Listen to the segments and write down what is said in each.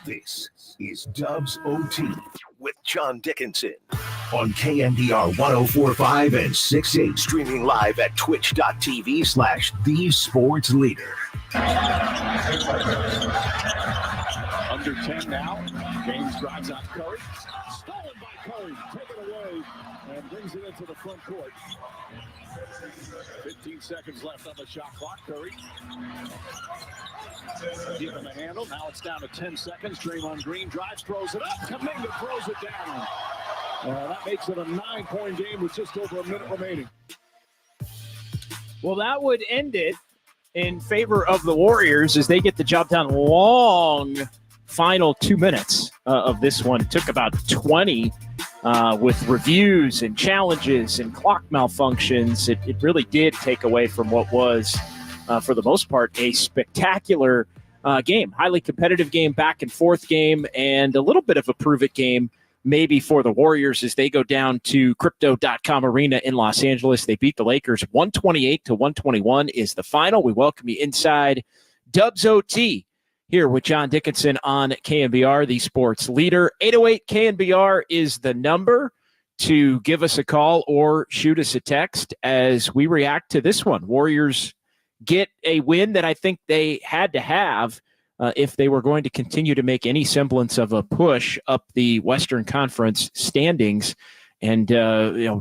This is Dubs OT with John Dickinson on KNBR 104.5 and 6.8, streaming live at twitch.tv/thesportsleader. Under 10 now. James drives on Curry. Stolen by Curry. Taken away and brings it into the front court. 15 seconds left on the shot clock. Curry. Give him a handle. Now it's down to 10 seconds. Draymond Green drives, throws it up. Kuminga throws it down. That makes it a 9-point game with just over a minute remaining. Well, that would end it in favor of the Warriors as they get the job done. Long final 2 minutes of this one. It took about 20 with reviews and challenges and clock malfunctions. It really did take away from what was, for the most part, a spectacular game. Highly competitive game, back and forth game, and a little bit of a prove-it game maybe for the Warriors as they go down to Crypto.com Arena in Los Angeles. They beat the Lakers 128-121 is the final. We welcome you inside Dubs OT here with John Dickinson on KNBR, the sports leader. 808 KNBR is the number to give us a call or shoot us a text as we react to this one. Warriors get a win that I think they had to have if they were going to continue to make any semblance of a push up the Western Conference standings. And,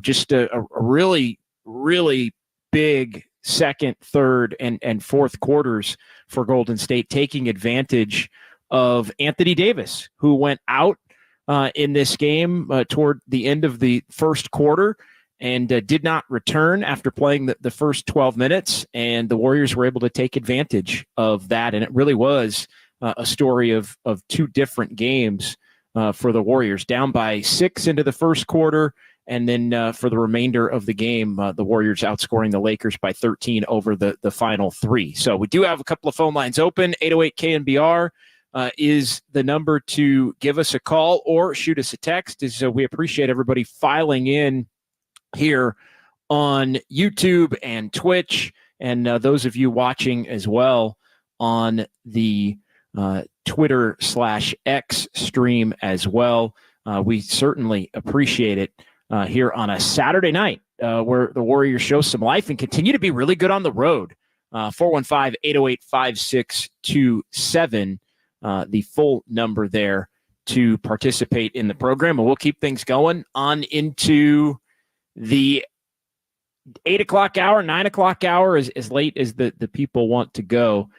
just a really, really big second, third, and fourth quarters for Golden State, taking advantage of Anthony Davis, who went out in this game toward the end of the first quarter and did not return after playing the first 12 minutes. And the Warriors were able to take advantage of that. And it really was a story of two different games for the Warriors, down by 6 into the first quarter. And then for the remainder of the game, the Warriors outscoring the Lakers by 13 over the final 3. So we do have a couple of phone lines open. 808 KNBR is the number to give us a call or shoot us a text. So we appreciate everybody filing in here on YouTube and Twitch, and those of you watching as well on the Twitter/X stream as well. We certainly appreciate it here on a Saturday night where the Warriors show some life and continue to be really good on the road. 415-808-5627, the full number there to participate in the program. And we'll keep things going on into the 8 o'clock hour, 9 o'clock hour, as late as the people want to go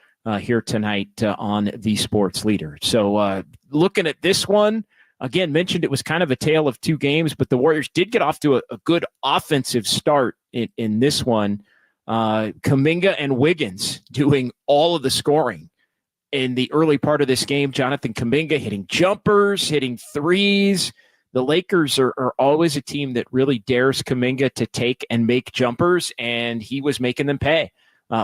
here tonight on the Sports Leader. So looking at this one, again, mentioned it was kind of a tale of two games, but the Warriors did get off to a good offensive start in this one. Kuminga and Wiggins doing all of the scoring in the early part of this game. Jonathan Kuminga hitting jumpers, hitting threes. The Lakers are always a team that really dares Kuminga to take and make jumpers, and he was making them pay.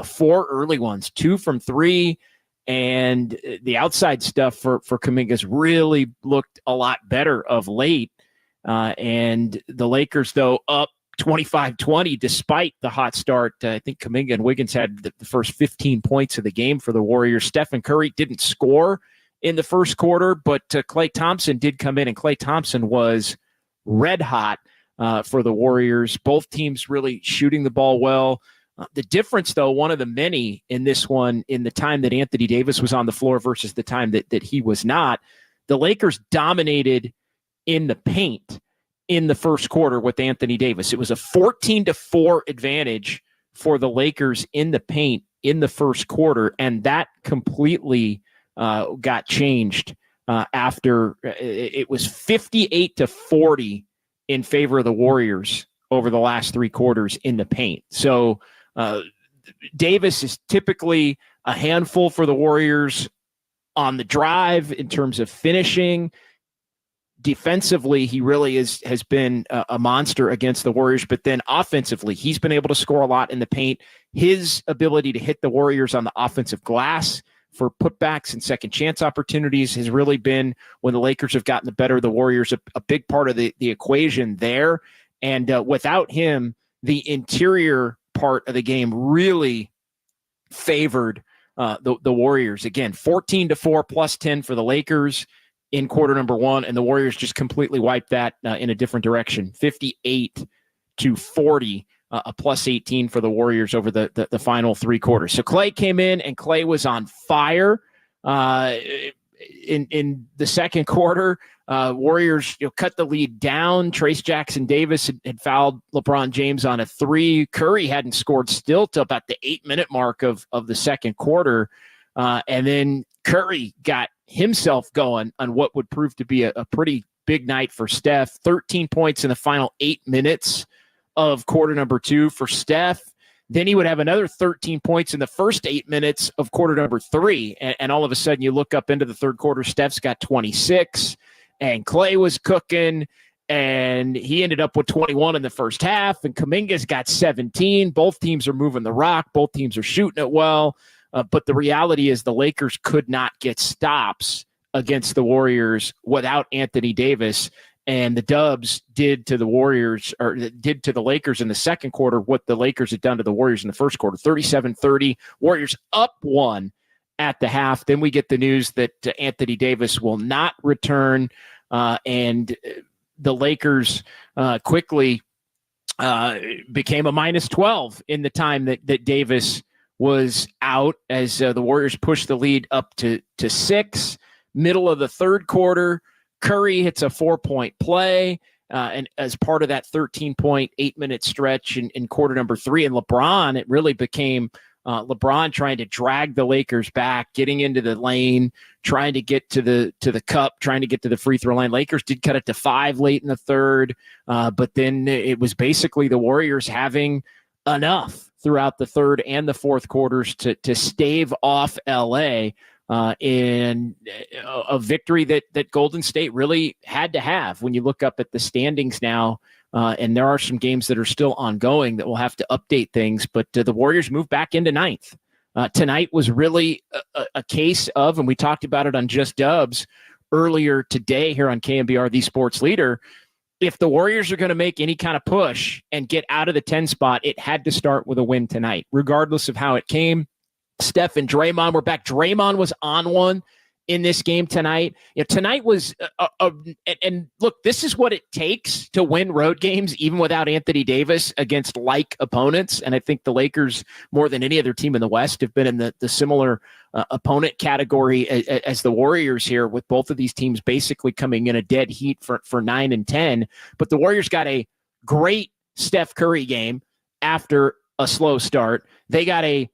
4 early ones, 2 from 3, and the outside stuff for Kuminga's really looked a lot better of late. And the Lakers, though, up 25-20 despite the hot start. I think Kuminga and Wiggins had the first 15 points of the game for the Warriors. Stephen Curry didn't score in the first quarter, but Klay Thompson did come in, and Klay Thompson was red hot for the Warriors. Both teams really shooting the ball well. The difference, though, one of the many in this one, in the time that Anthony Davis was on the floor versus the time that he was not, the Lakers dominated in the paint in the first quarter with Anthony Davis. It was a 14-4 advantage for the Lakers in the paint in the first quarter, and that completely got changed after it was 58-40 in favor of the Warriors over the last 3 quarters in the paint. So Davis is typically a handful for the Warriors on the drive in terms of finishing. Defensively, he really has been a monster against the Warriors, but then offensively, he's been able to score a lot in the paint. His ability to hit the Warriors on the offensive glass for putbacks and second chance opportunities has really been, when the Lakers have gotten the better of the Warriors, a big part of the equation there. And without him, the interior part of the game really favored the Warriors. Again, 14-4 plus 10 for the Lakers in quarter number one, and the Warriors just completely wiped that in a different direction. 58-40, a plus 18 for the Warriors over the final three quarters. So Klay came in, and Klay was on fire in the second quarter. Warriors cut the lead down. Trace Jackson Davis had fouled LeBron James on a three. Curry hadn't scored still till about the 8-minute mark of the second quarter. And then Curry got himself going on what would prove to be a pretty big night for Steph. 13 points in the final 8 minutes of quarter number two for Steph. Then he would have another 13 points in the first 8 minutes of quarter number three. And all of a sudden you look up into the third quarter, Steph's got 26, and Klay was cooking, and he ended up with 21 in the first half, and Kuminga's got 17. Both teams are moving the rock. Both teams are shooting it well. But the reality is the Lakers could not get stops against the Warriors without Anthony Davis. And the Dubs did to the Warriors, or did to the Lakers in the second quarter what the Lakers had done to the Warriors in the first quarter. 37-30, Warriors up one at the half. Then we get the news that Anthony Davis will not return, and the Lakers quickly became a minus 12 in the time that Davis was out, as the Warriors pushed the lead up to 6. Middle of the third quarter, Curry hits a 4-point play, and as part of that 13-point 8-minute stretch in quarter number three. And LeBron, it really became LeBron trying to drag the Lakers back, getting into the lane, trying to get to the cup, trying to get to the free throw line. Lakers did cut it to 5 late in the third, but then it was basically the Warriors having enough throughout the third and the fourth quarters to stave off LA. In a victory that Golden State really had to have. When you look up at the standings now, and there are some games that are still ongoing that will have to update things, but the Warriors move back into ninth. Tonight was really a case of, and we talked about it on Just Dubs earlier today here on KNBR, the sports leader. If the Warriors are going to make any kind of push and get out of the 10 spot, it had to start with a win tonight, regardless of how it came. Steph and Draymond were back. Draymond was on one in this game tonight. Tonight was and look, this is what it takes to win road games, even without Anthony Davis, against like opponents. And I think the Lakers, more than any other team in the West, have been in the similar opponent category as the Warriors here, with both of these teams basically coming in a dead heat for 9 and 10. But the Warriors got a great Steph Curry game after a slow start. They got a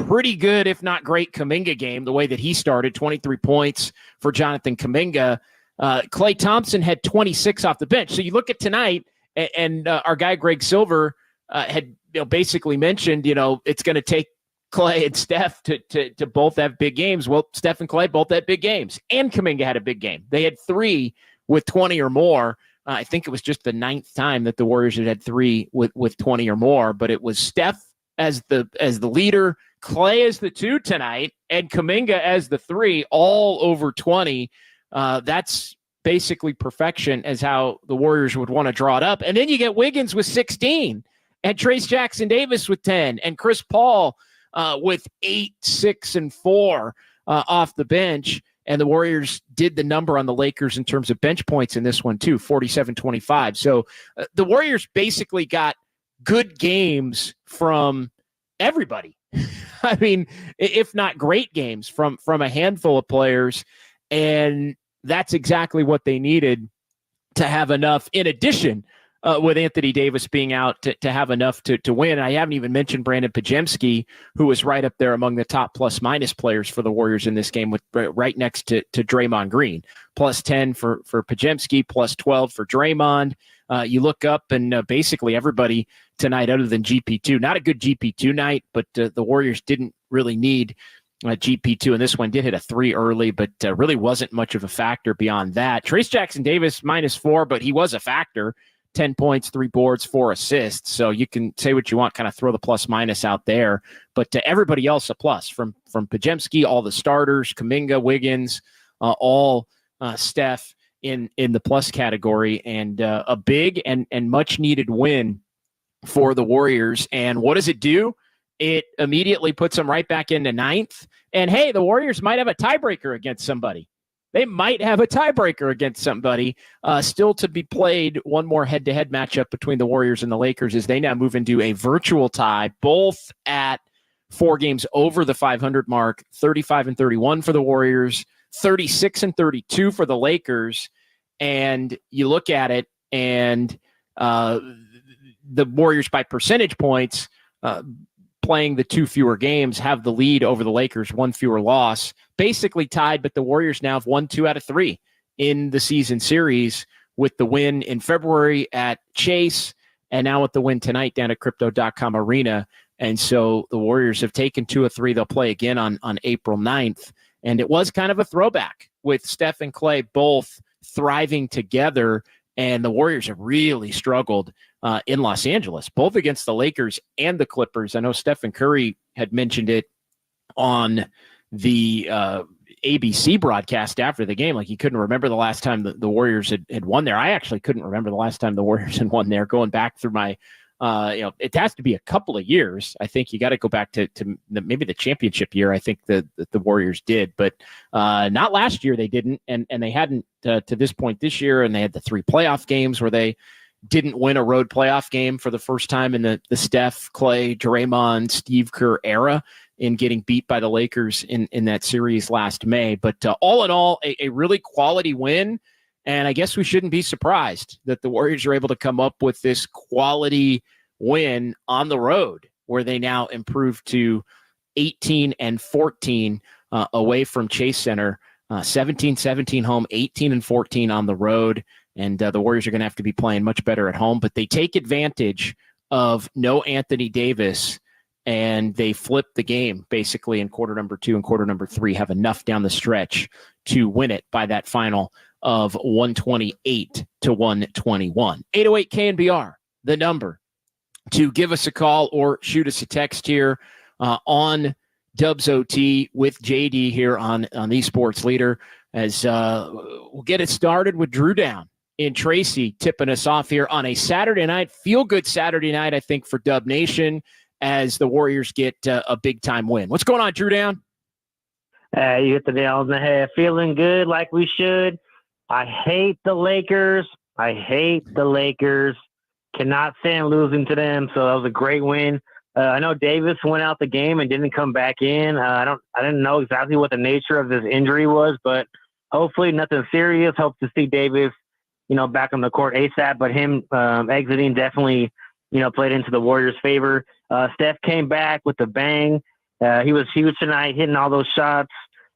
pretty good, if not great, Kuminga game, the way that he started. 23 points for Jonathan Kuminga. Klay Thompson had 26 off the bench. So you look at tonight, and our guy Greg Silver had basically mentioned, it's going to take Klay and Steph to both have big games. Well, Steph and Klay both had big games, and Kuminga had a big game. They had 3 with 20 or more. I think it was just the 9th time that the Warriors had 3 with 20 or more, but it was Steph as the leader, Klay as the 2 tonight, and Kuminga as the 3, all over 20. That's basically perfection as how the Warriors would want to draw it up. And then you get Wiggins with 16, and Trace Jackson Davis with 10, and Chris Paul with 8, 6, and 4 off the bench. And the Warriors did the number on the Lakers in terms of bench points in this one too, 47-25. So the Warriors basically got good games from everybody. I mean, if not great games from a handful of players. And that's exactly what they needed to have enough, in addition, with Anthony Davis being out, to have enough to win. I haven't even mentioned Brandon Pajemski, who was right up there among the top plus-minus players for the Warriors in this game, with right next to Draymond Green. Plus 10 for Pajemski, plus 12 for Draymond. You look up, and basically everybody tonight other than GP2. Not a good GP2 night, but the Warriors didn't really need GP2, and this one did hit a 3 early, but really wasn't much of a factor beyond that. Trace Jackson Davis, -4, but he was a factor. 10 points, 3 boards, 4 assists. So you can say what you want, kind of throw the plus-minus out there. But to everybody else, a plus. From Pajemski, all the starters, Kuminga, Wiggins, all Steph in the plus category. And a big and much-needed win for the Warriors. And what does it do? it immediately puts them right back into ninth. And hey, the Warriors might have a tiebreaker against somebody. They might have a tiebreaker against somebody. Still to be played, one more head-to-head matchup between the Warriors and the Lakers as they now move into a virtual tie, both at 4 games over the 500 mark, 35-31 for the Warriors, 36-32 for the Lakers. And you look at it, and the Warriors by percentage points, playing the 2 fewer games, have the lead over the Lakers, 1 fewer loss, basically tied, but the Warriors now have won 2 out of 3 in the season series, with the win in February at Chase and now with the win tonight down at Crypto.com Arena. And so the Warriors have taken 2 of 3. They'll play again on April 9th. And it was kind of a throwback with Steph and Clay both thriving together. And the Warriors have really struggled in Los Angeles, both against the Lakers and the Clippers. I know Stephen Curry had mentioned it on the ABC broadcast after the game. Like, he couldn't remember the last time the Warriors had won there. I actually couldn't remember the last time the Warriors had won there, going back through my it has to be a couple of years. I think you got to go back to maybe the championship year. I think the Warriors did, but not last year. They didn't, and they hadn't to this point this year. And they had the 3 playoff games where they didn't win a road playoff game for the first time in the Steph, Clay, Draymond, Steve Kerr era, in getting beat by the Lakers in that series last May. But all in all, a really quality win. And I guess we shouldn't be surprised that the Warriors are able to come up with this quality win on the road, where they now improve to 18-14 away from Chase Center, 17-17 home, 18-14 on the road. And the Warriors are going to have to be playing much better at home, but they take advantage of no Anthony Davis, and they flip the game basically in quarter number 2 and quarter number 3, have enough down the stretch to win it by that final of 128-121. 808 KNBR, the number to give us a call or shoot us a text here on Dubs OT with JD here on the Sports Leader, as we'll get it started with Drew Down in Tracy tipping us off here on a Saturday night, feel-good Saturday night, I think, for Dub Nation, as the Warriors get a big-time win. What's going on, Drew Down? You hit the nail on the head. Feeling good like we should. I hate the Lakers. Cannot stand losing to them. So that was a great win. I know Davis went out the game and didn't come back in. I didn't know exactly what the nature of his injury was, but hopefully nothing serious. Hope to see Davis, back on the court ASAP. But him exiting definitely, played into the Warriors' favor. Steph came back with a bang. He was huge tonight, hitting all those shots.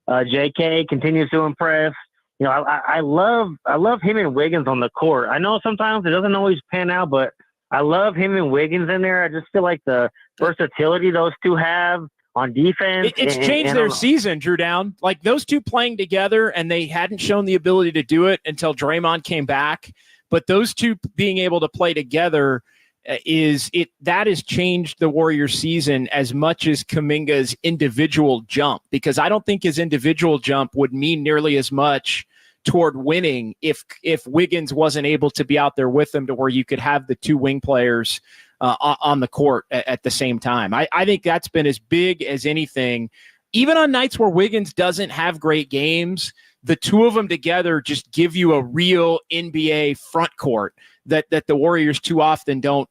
JK continues to impress. I love him and Wiggins on the court. I know sometimes it doesn't always pan out, but I love him and Wiggins in there. I just feel like the versatility those two have on defense. It's changed their season, Drew Down. Like, those two playing together, and they hadn't shown the ability to do it until Draymond came back. But those two being able to play together that has changed the Warriors season as much as Kuminga's individual jump, because I don't think his individual jump would mean nearly as much toward winning if Wiggins wasn't able to be out there with him, to where you could have the 2 wing players on the court at the same time. I think that's been as big as anything. Even on nights where Wiggins doesn't have great games, the 2 of them together just give you a real NBA front court that the Warriors too often don't,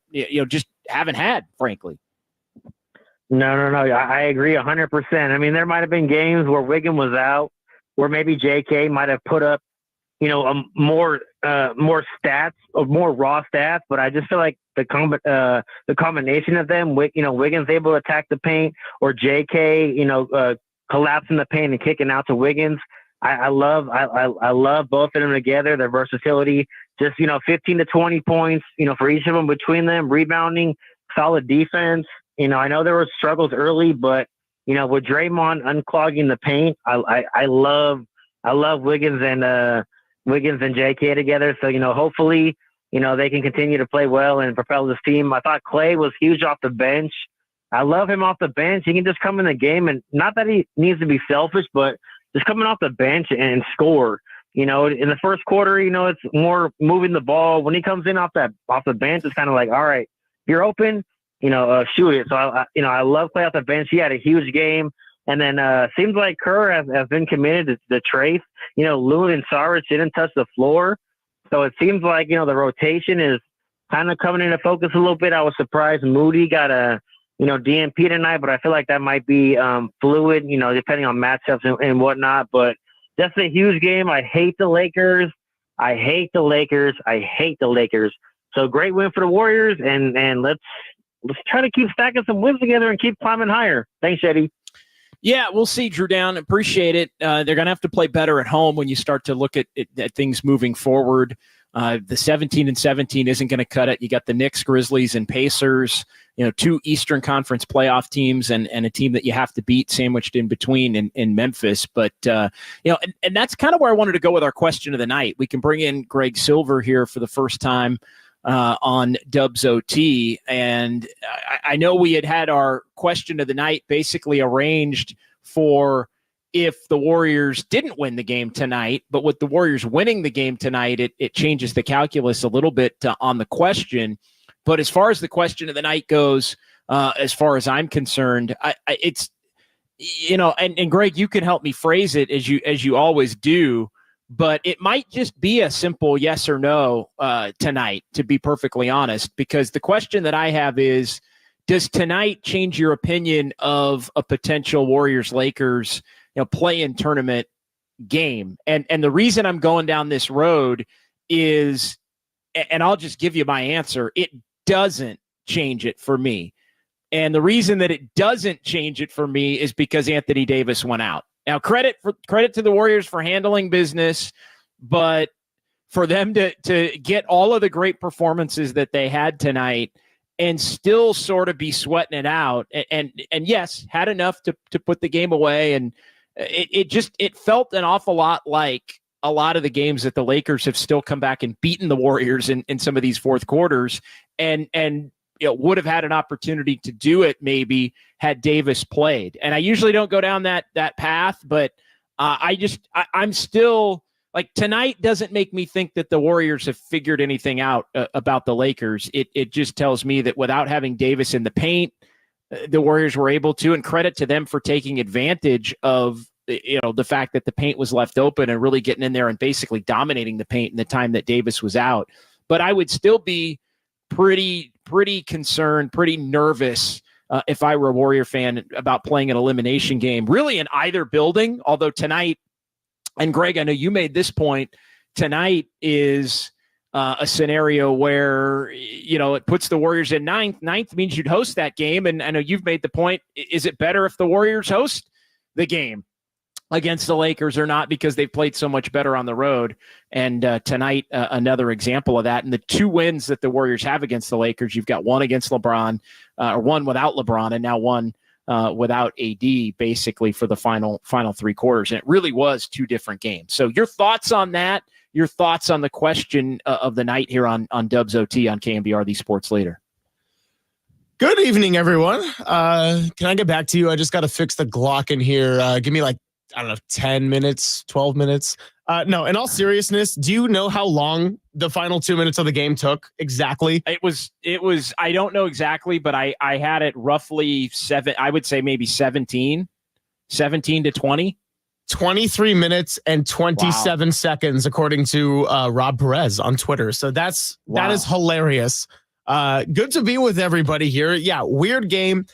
just haven't had, frankly. No. I agree 100%. I mean, there might have been games where Wiggins was out, where maybe JK might have put up, more stats or more raw stats, but I just feel like the combination of them, Wiggins able to attack the paint, or JK, collapsing the paint and kicking out to Wiggins. I love both of them together, their versatility, just, 15 to 20 points, for each of them between them, rebounding, solid defense. I know there were struggles early, but, with Draymond unclogging the paint, I love Wiggins and JK together. So, hopefully, they can continue to play well and propel this team. I thought Clay was huge off the bench. I love him off the bench. He can just come in the game, and not that he needs to be selfish, but just coming off the bench and score. In the first quarter, it's more moving the ball. When he comes in off the bench, it's kind of like, all right, you're open, shoot it. So I love Klay off the bench. He had a huge game. And then seems like Kerr has been committed to Trace. Loon and Saric didn't touch the floor. So it seems like, the rotation is kind of coming into focus a little bit. I was surprised Moody got a, DNP tonight, but I feel like that might be fluid, depending on matchups and whatnot. But that's a huge game. I hate the Lakers. So great win for the Warriors. And let's try to keep stacking some wins together and keep climbing higher. Thanks, Eddie. Yeah, we'll see, Drew Down. Appreciate it. They're going to have to play better at home when you start to look at things moving forward. The 17-17 isn't going to cut it. You got the Knicks, Grizzlies, and Pacers, two Eastern Conference playoff teams and a team that you have to beat sandwiched in between in Memphis. But, and that's kind of where I wanted to go with our question of the night. We can bring in Greg Silver here for the first time on Dubs OT. And I know we had our question of the night basically arranged for if the Warriors didn't win the game tonight, but with the Warriors winning the game tonight, it changes the calculus a little bit on the question. But as far as the question of the night goes, as far as I'm concerned, it's, and Greg, you can help me phrase it as you always do. But it might just be a simple yes or no tonight, to be perfectly honest, because the question that I have is, does tonight change your opinion of a potential Warriors-Lakers play-in tournament game? And the reason I'm going down this road is, and I'll just give you my answer, it doesn't change it for me. And the reason that it doesn't change it for me is because Anthony Davis went out. Now, credit to the Warriors for handling business, but for them to get all of the great performances that they had tonight and still sort of be sweating it out, and yes, had enough to put the game away, and it felt an awful lot like a lot of the games that the Lakers have still come back and beaten the Warriors in some of these fourth quarters, and would have had an opportunity to do it maybe had Davis played. And I usually don't go down that path, but I'm still like, tonight doesn't make me think that the Warriors have figured anything out about the Lakers. It just tells me that without having Davis in the paint, the Warriors were able to, and credit to them for taking advantage of, the fact that the paint was left open and really getting in there and basically dominating the paint in the time that Davis was out. But I would still be pretty concerned, pretty nervous if I were a Warrior fan about playing an elimination game, really in either building. Although tonight, and Greg, I know you made this point, tonight is a scenario where, it puts the Warriors in ninth. Ninth means you'd host that game. And I know you've made the point, is it better if the Warriors host the game against the Lakers or not, because they've played so much better on the road? And tonight, another example of that. And the two wins that the Warriors have against the Lakers, you've got one against LeBron, or one without LeBron, and now one without AD, basically for the final three quarters. And it really was two different games. So your thoughts on that, your thoughts on the question of the night here on Dubs OT on KNBR, the Sports Leader. Good evening, everyone. Can I get back to you? I just got to fix the Glock in here. Give me 10 minutes, 12 minutes. No, in all seriousness, do you know how long the final 2 minutes of the game took exactly? It was, I don't know exactly, but I had it roughly I would say maybe 17 to 20. 23 minutes and 27 seconds, according to Rob Perez on Twitter. So that is hilarious. Good to be with everybody here. Yeah, weird game.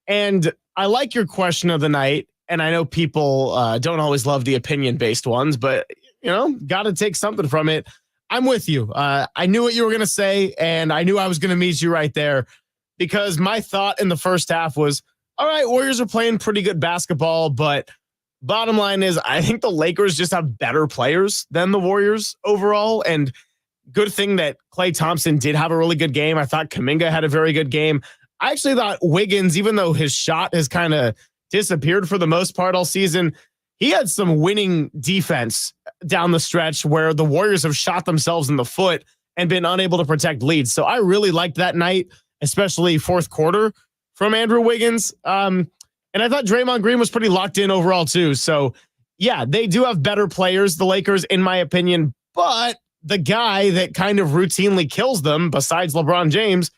And I like your question of the night. And I know people don't always love the opinion-based ones, but, got to take something from it. I'm with you. I knew what you were going to say, and I knew I was going to meet you right there, because my thought in the first half was, all right, Warriors are playing pretty good basketball, but bottom line is I think the Lakers just have better players than the Warriors overall, and good thing that Klay Thompson did have a really good game. I thought Kuminga had a very good game. I actually thought Wiggins, even though his shot has kind of disappeared for the most part all season, he had some winning defense down the stretch where the Warriors have shot themselves in the foot and been unable to protect leads. So I really liked that night, especially fourth quarter from Andrew Wiggins. And I thought Draymond Green was pretty locked in overall too. So yeah, they do have better players, the Lakers, in my opinion, but the guy that kind of routinely kills them, besides LeBron James,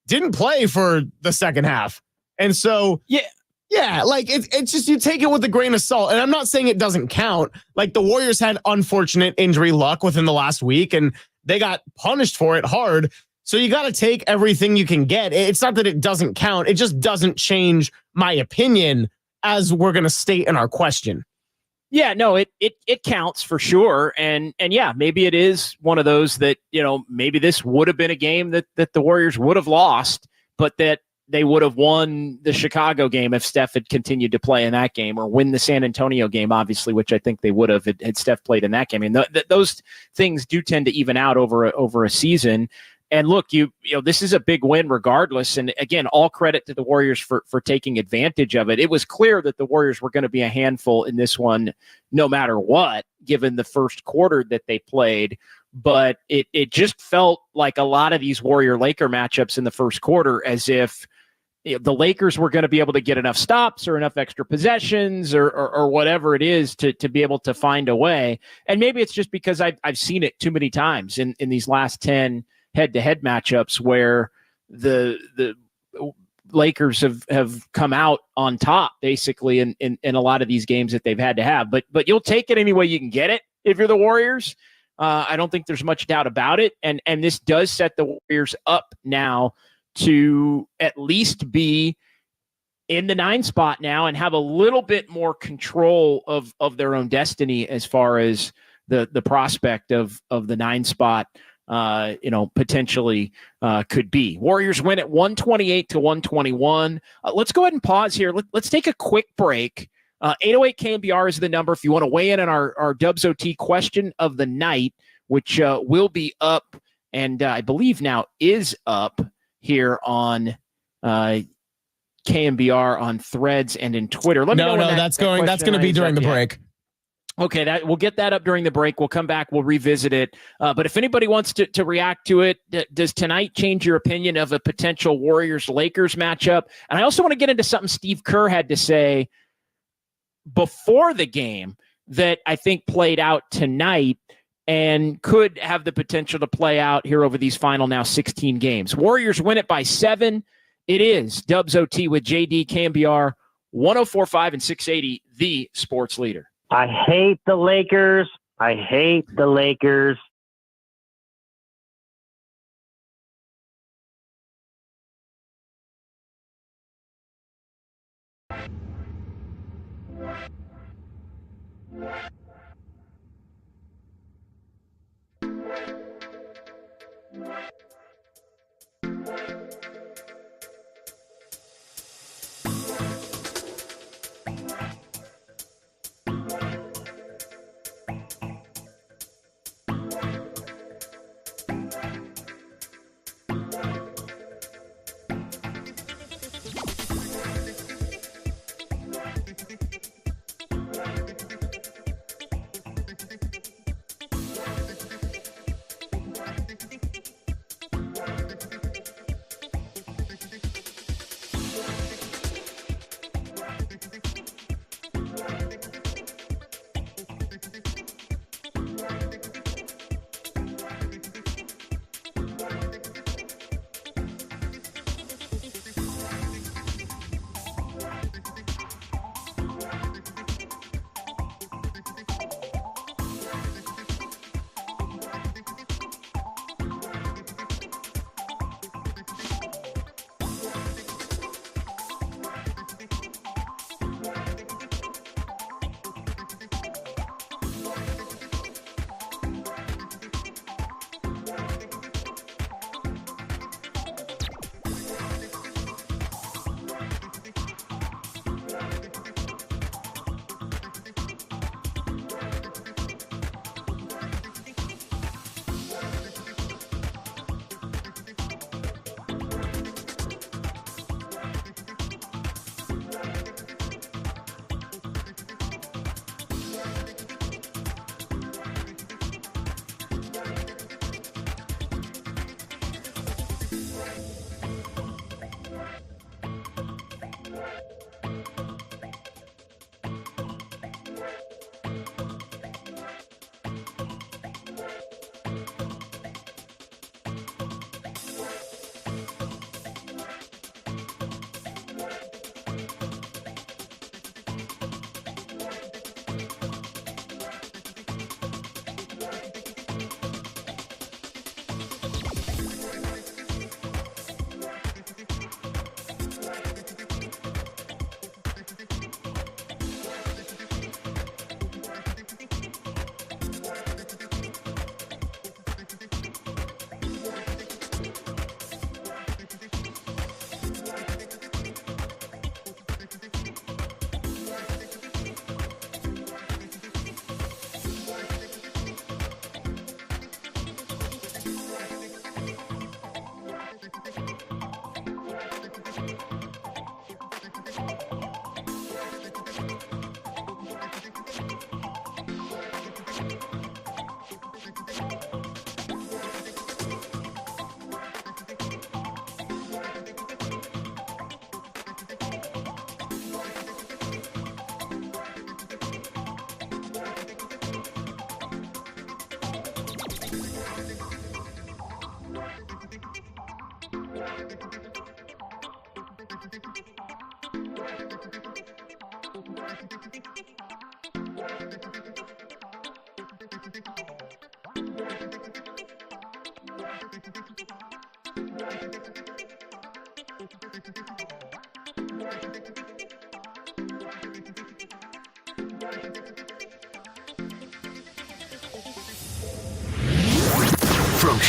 didn't play for the second half. And so, yeah, like it's just, you take it with a grain of salt. And I'm not saying it doesn't count. Like the Warriors had unfortunate injury luck within the last week and they got punished for it hard. So you got to take everything you can get. It's not that it doesn't count. It just doesn't change my opinion as we're going to state in our question. Yeah, no, it counts for sure. And yeah, maybe it is one of those that, maybe this would have been a game that the Warriors would have lost, but that they would have won the Chicago game if Steph had continued to play in that game, or win the San Antonio game, obviously, which I think they would have had Steph played in that game. And those things do tend to even out over a season. And look, this is a big win regardless. And again, all credit to the Warriors for taking advantage of it. It was clear that the Warriors were going to be a handful in this one, no matter what, given the first quarter that they played. But it just felt like a lot of these Warrior-Laker matchups in the first quarter as if the Lakers were going to be able to get enough stops or enough extra possessions or whatever it is to be able to find a way. And maybe it's just because I've seen it too many times in these last 10 head-to-head matchups where the Lakers have come out on top basically in a lot of these games that they've had to have. But you'll take it any way you can get it if you're the Warriors. I don't think there's much doubt about it. And this does set the Warriors up now to at least be in the 9 spot now and have a little bit more control of their own destiny as far as the prospect of the 9 spot potentially could be. Warriors win at 128-121. Let's go ahead and pause here. Let's take a quick break. 808 KNBR is the number if you want to weigh in on our Dubs OT question of the night, which will be up and I believe now is up here on KNBR on Threads and in Twitter. Let me know. That's going to be during the break. Okay, we'll get that up during the break. We'll come back. We'll revisit it. But if anybody wants to react to it, does tonight change your opinion of a potential Warriors-Lakers matchup? And I also want to get into something Steve Kerr had to say before the game that I think played out tonight and could have the potential to play out here over these final now 16 games. Warriors win it by 7. It is Dubs OT with JD, KNBR, 104.5 and 680, the sports leader. I hate the Lakers. I hate the Lakers.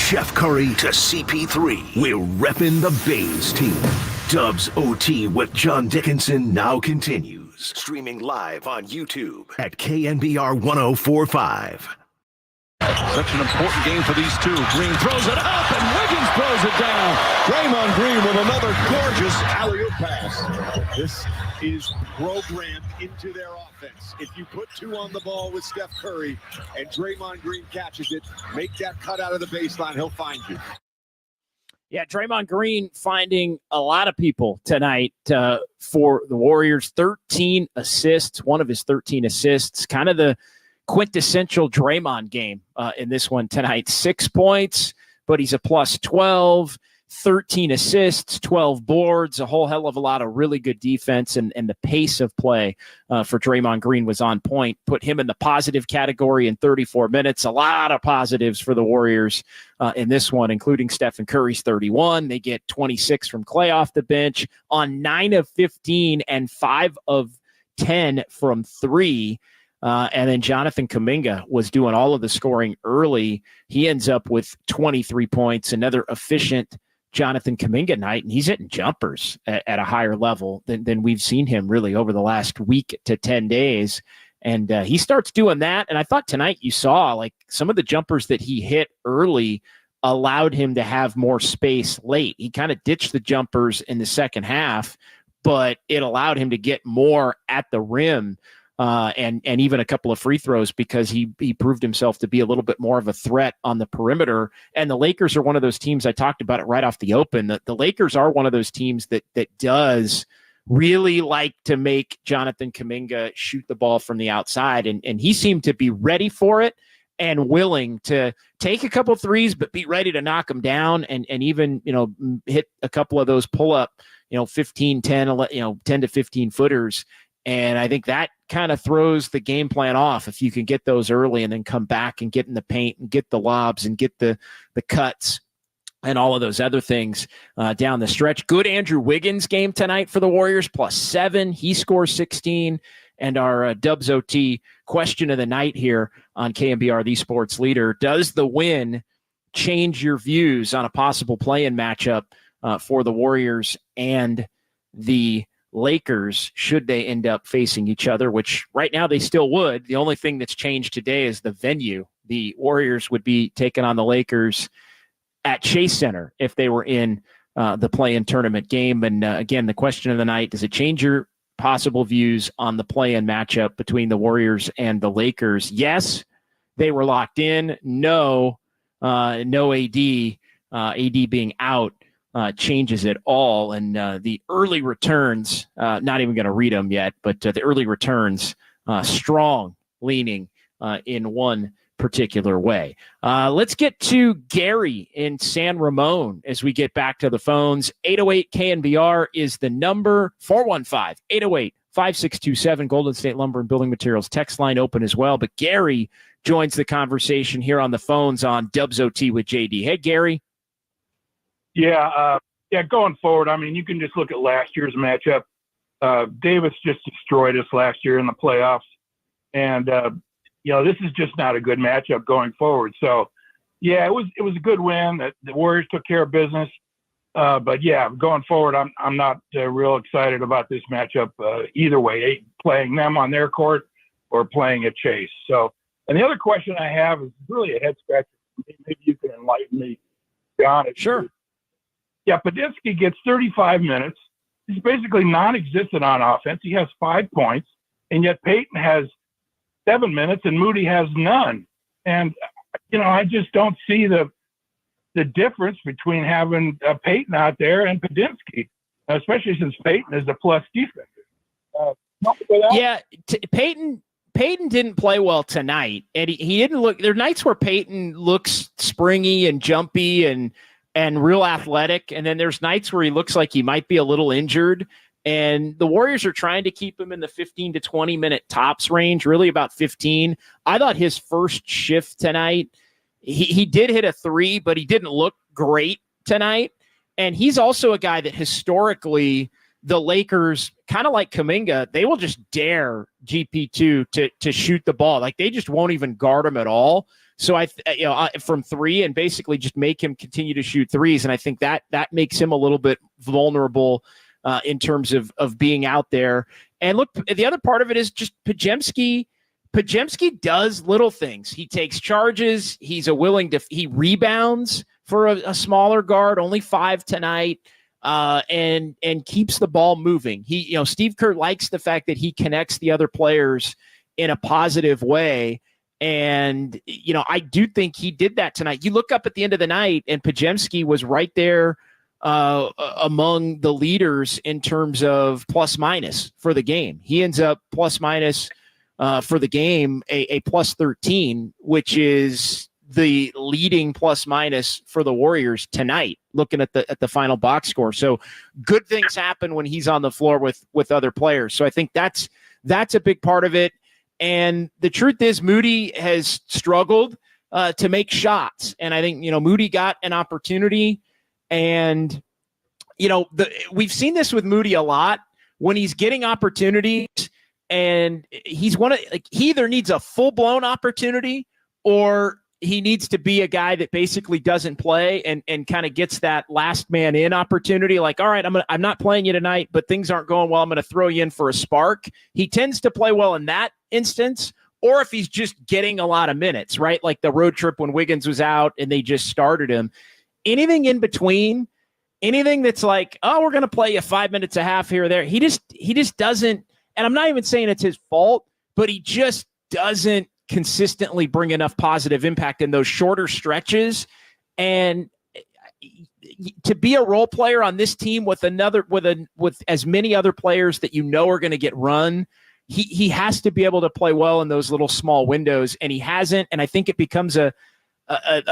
Chef Curry to CP3. We're repping the Bays team. Dubs OT with John Dickinson now continues. Streaming live on YouTube at KNBR 1045. Such an important game for these two. Green throws it up, and Wiggins throws it down. Draymond Green with another gorgeous alley-oop pass. This is programmed into their offense. If you put two on the ball with Steph Curry and Draymond Green catches it, make that cut out of the baseline, he'll find you. Yeah, Draymond Green finding a lot of people tonight for the Warriors. 13 assists, one of his 13 assists, kind of the quintessential Draymond game in this one tonight. 6 points, but he's a plus 12, 13 assists, 12 boards, a whole hell of a lot of really good defense, and the pace of play for Draymond Green was on point. Put him in the positive category in 34 minutes. A lot of positives for the Warriors in this one, including Stephen Curry's 31. They get 26 from Klay off the bench on 9 of 15 and 5 of 10 from 3. And then Jonathan Kuminga was doing all of the scoring early. He ends up with 23 points, another efficient Jonathan Kuminga night, and he's hitting jumpers at a higher level than we've seen him really over the last week to 10 days. And he starts doing that. And I thought tonight you saw like some of the jumpers that he hit early allowed him to have more space late. He kind of ditched the jumpers in the second half, but it allowed him to get more at the rim. And even a couple of free throws because he proved himself to be a little bit more of a threat on the perimeter. And the Lakers are one of those teams, I talked about it right off the open, that the Lakers are one of those teams that does really like to make Jonathan Kuminga shoot the ball from the outside. And he seemed to be ready for it and willing to take a couple threes, but be ready to knock them down and even, hit a couple of those pull up, 15, 10, 10 to 15 footers. And I think that kind of throws the game plan off if you can get those early and then come back and get in the paint and get the lobs and get the cuts and all of those other things down the stretch. Good Andrew Wiggins game tonight for the Warriors, +7. He scores 16. And our Dubs OT question of the night here on KNBR, the sports leader: does the win change your views on a possible play-in matchup for the Warriors and the Lakers, should they end up facing each other, which right now they still would? The only thing that's changed today is the venue. The Warriors would be taking on the Lakers at Chase Center if they were in the play-in tournament game. And again, the question of the night: does it change your possible views on the play-in matchup between the Warriors and the Lakers? Yes, they were locked in. No, no AD. AD being out changes it all. And the early returns, not even going to read them yet, but the early returns, strong leaning in one particular way. Let's get to Gary in San Ramon as we get back to the phones. 808 KNBR is the number. 415-808-5627. Golden State Lumber and Building Materials text line open as well. But Gary joins the conversation here on the phones on Dubs OT with JD. Hey, Gary. Yeah, going forward, I mean, you can just look at last year's matchup. Davis just destroyed us last year in the playoffs. And, this is just not a good matchup going forward. So, yeah, it was a good win. The Warriors took care of business. But, yeah, going forward, I'm not real excited about this matchup either way, playing them on their court or playing at Chase. So, and the other question I have is really a head-scratcher. Maybe you can enlighten me, to be honest. Sure. Yeah, Padinsky gets 35 minutes. He's basically non-existent on offense. He has 5 points, and yet Payton has 7 minutes and Moody has none. And, I just don't see the difference between having Payton out there and Padinsky, especially since Payton is the plus defender. Yeah, Payton didn't play well tonight, and he didn't look. There are nights where Payton looks springy and jumpy and real athletic, and then there's nights where he looks like he might be a little injured. And the Warriors are trying to keep him in the 15 to 20 minute tops range, really about 15. I thought his first shift tonight, he did hit a 3, but he didn't look great tonight. And he's also a guy that historically the Lakers, kind of like Kuminga, they will just dare GP2 to shoot the ball. Like they just won't even guard him at all. So from three, and basically just make him continue to shoot threes. And I think that makes him a little bit vulnerable in terms of being out there. And look, the other part of it is just Podziemski does little things. He takes charges. He rebounds for a smaller guard, only 5 tonight. And keeps the ball moving. Steve Kerr likes the fact that he connects the other players in a positive way. And, I do think he did that tonight. You look up at the end of the night and Podziemski was right there among the leaders in terms of plus minus for the game. He ends up plus minus for the game, a plus 13, which is the leading plus minus for the Warriors tonight, looking at the final box score. So good things happen when he's on the floor with other players. So I think that's a big part of it. And the truth is Moody has struggled to make shots. And I think, Moody got an opportunity, and, we've seen this with Moody a lot when he's getting opportunities, and he either needs a full blown opportunity, or he needs to be a guy that basically doesn't play and kind of gets that last man in opportunity. Like, all right, I'm not playing you tonight, but things aren't going well. I'm going to throw you in for a spark. He tends to play well in that instance, or if he's just getting a lot of minutes, right? Like the road trip when Wiggins was out and they just started him. Anything in between, anything that's like, oh, we're going to play you 5 minutes a half here or there. He just doesn't, and I'm not even saying it's his fault, but he just doesn't consistently bring enough positive impact in those shorter stretches. And to be a role player on this team with as many other players that are going to get run, he has to be able to play well in those little small windows, and he hasn't. And I think it becomes a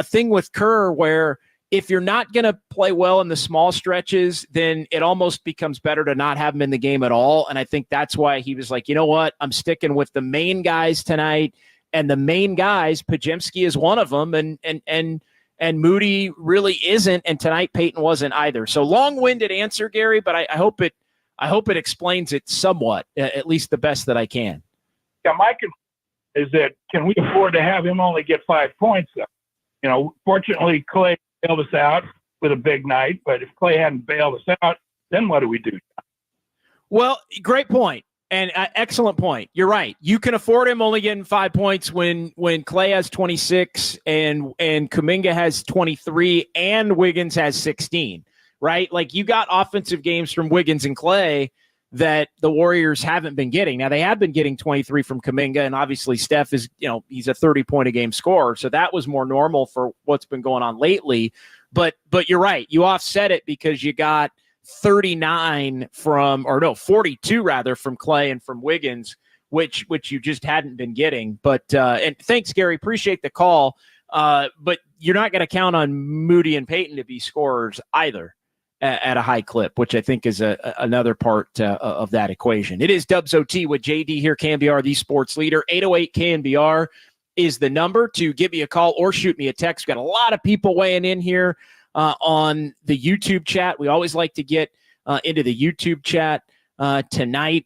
thing with Kerr where if you're not going to play well in the small stretches, then it almost becomes better to not have him in the game at all. And I think that's why he was like, you know what, I'm sticking with the main guys tonight. And the main guys, Podziemski is one of them, and Moody really isn't. And tonight Payton wasn't either. So long-winded answer, Gary, but I hope it explains it somewhat, at least the best that I can. Yeah, my concern is that can we afford to have him only get 5 points? Fortunately, Clay bailed us out with a big night. But if Clay hadn't bailed us out, then what do we do? Well, great point. And excellent point. You're right. You can afford him only getting 5 points when Clay has 26 and Kuminga has 23 and Wiggins has 16, right? Like you got offensive games from Wiggins and Clay that the Warriors haven't been getting. Now they have been getting 23 from Kuminga, and obviously Steph is, he's a 30-point a game scorer. So that was more normal for what's been going on lately. But you're right. You offset it because you got 42 rather from Clay and from Wiggins, which you just hadn't been getting. But and thanks, Gary. Appreciate the call. But you're not going to count on Moody and Payton to be scorers either at a high clip, which I think is another part of that equation. It is Dubs OT with JD here, KNBR, the sports leader. 808 KNBR is the number to give me a call or shoot me a text. We've got a lot of people weighing in here on the YouTube chat. We always like to get into the YouTube chat tonight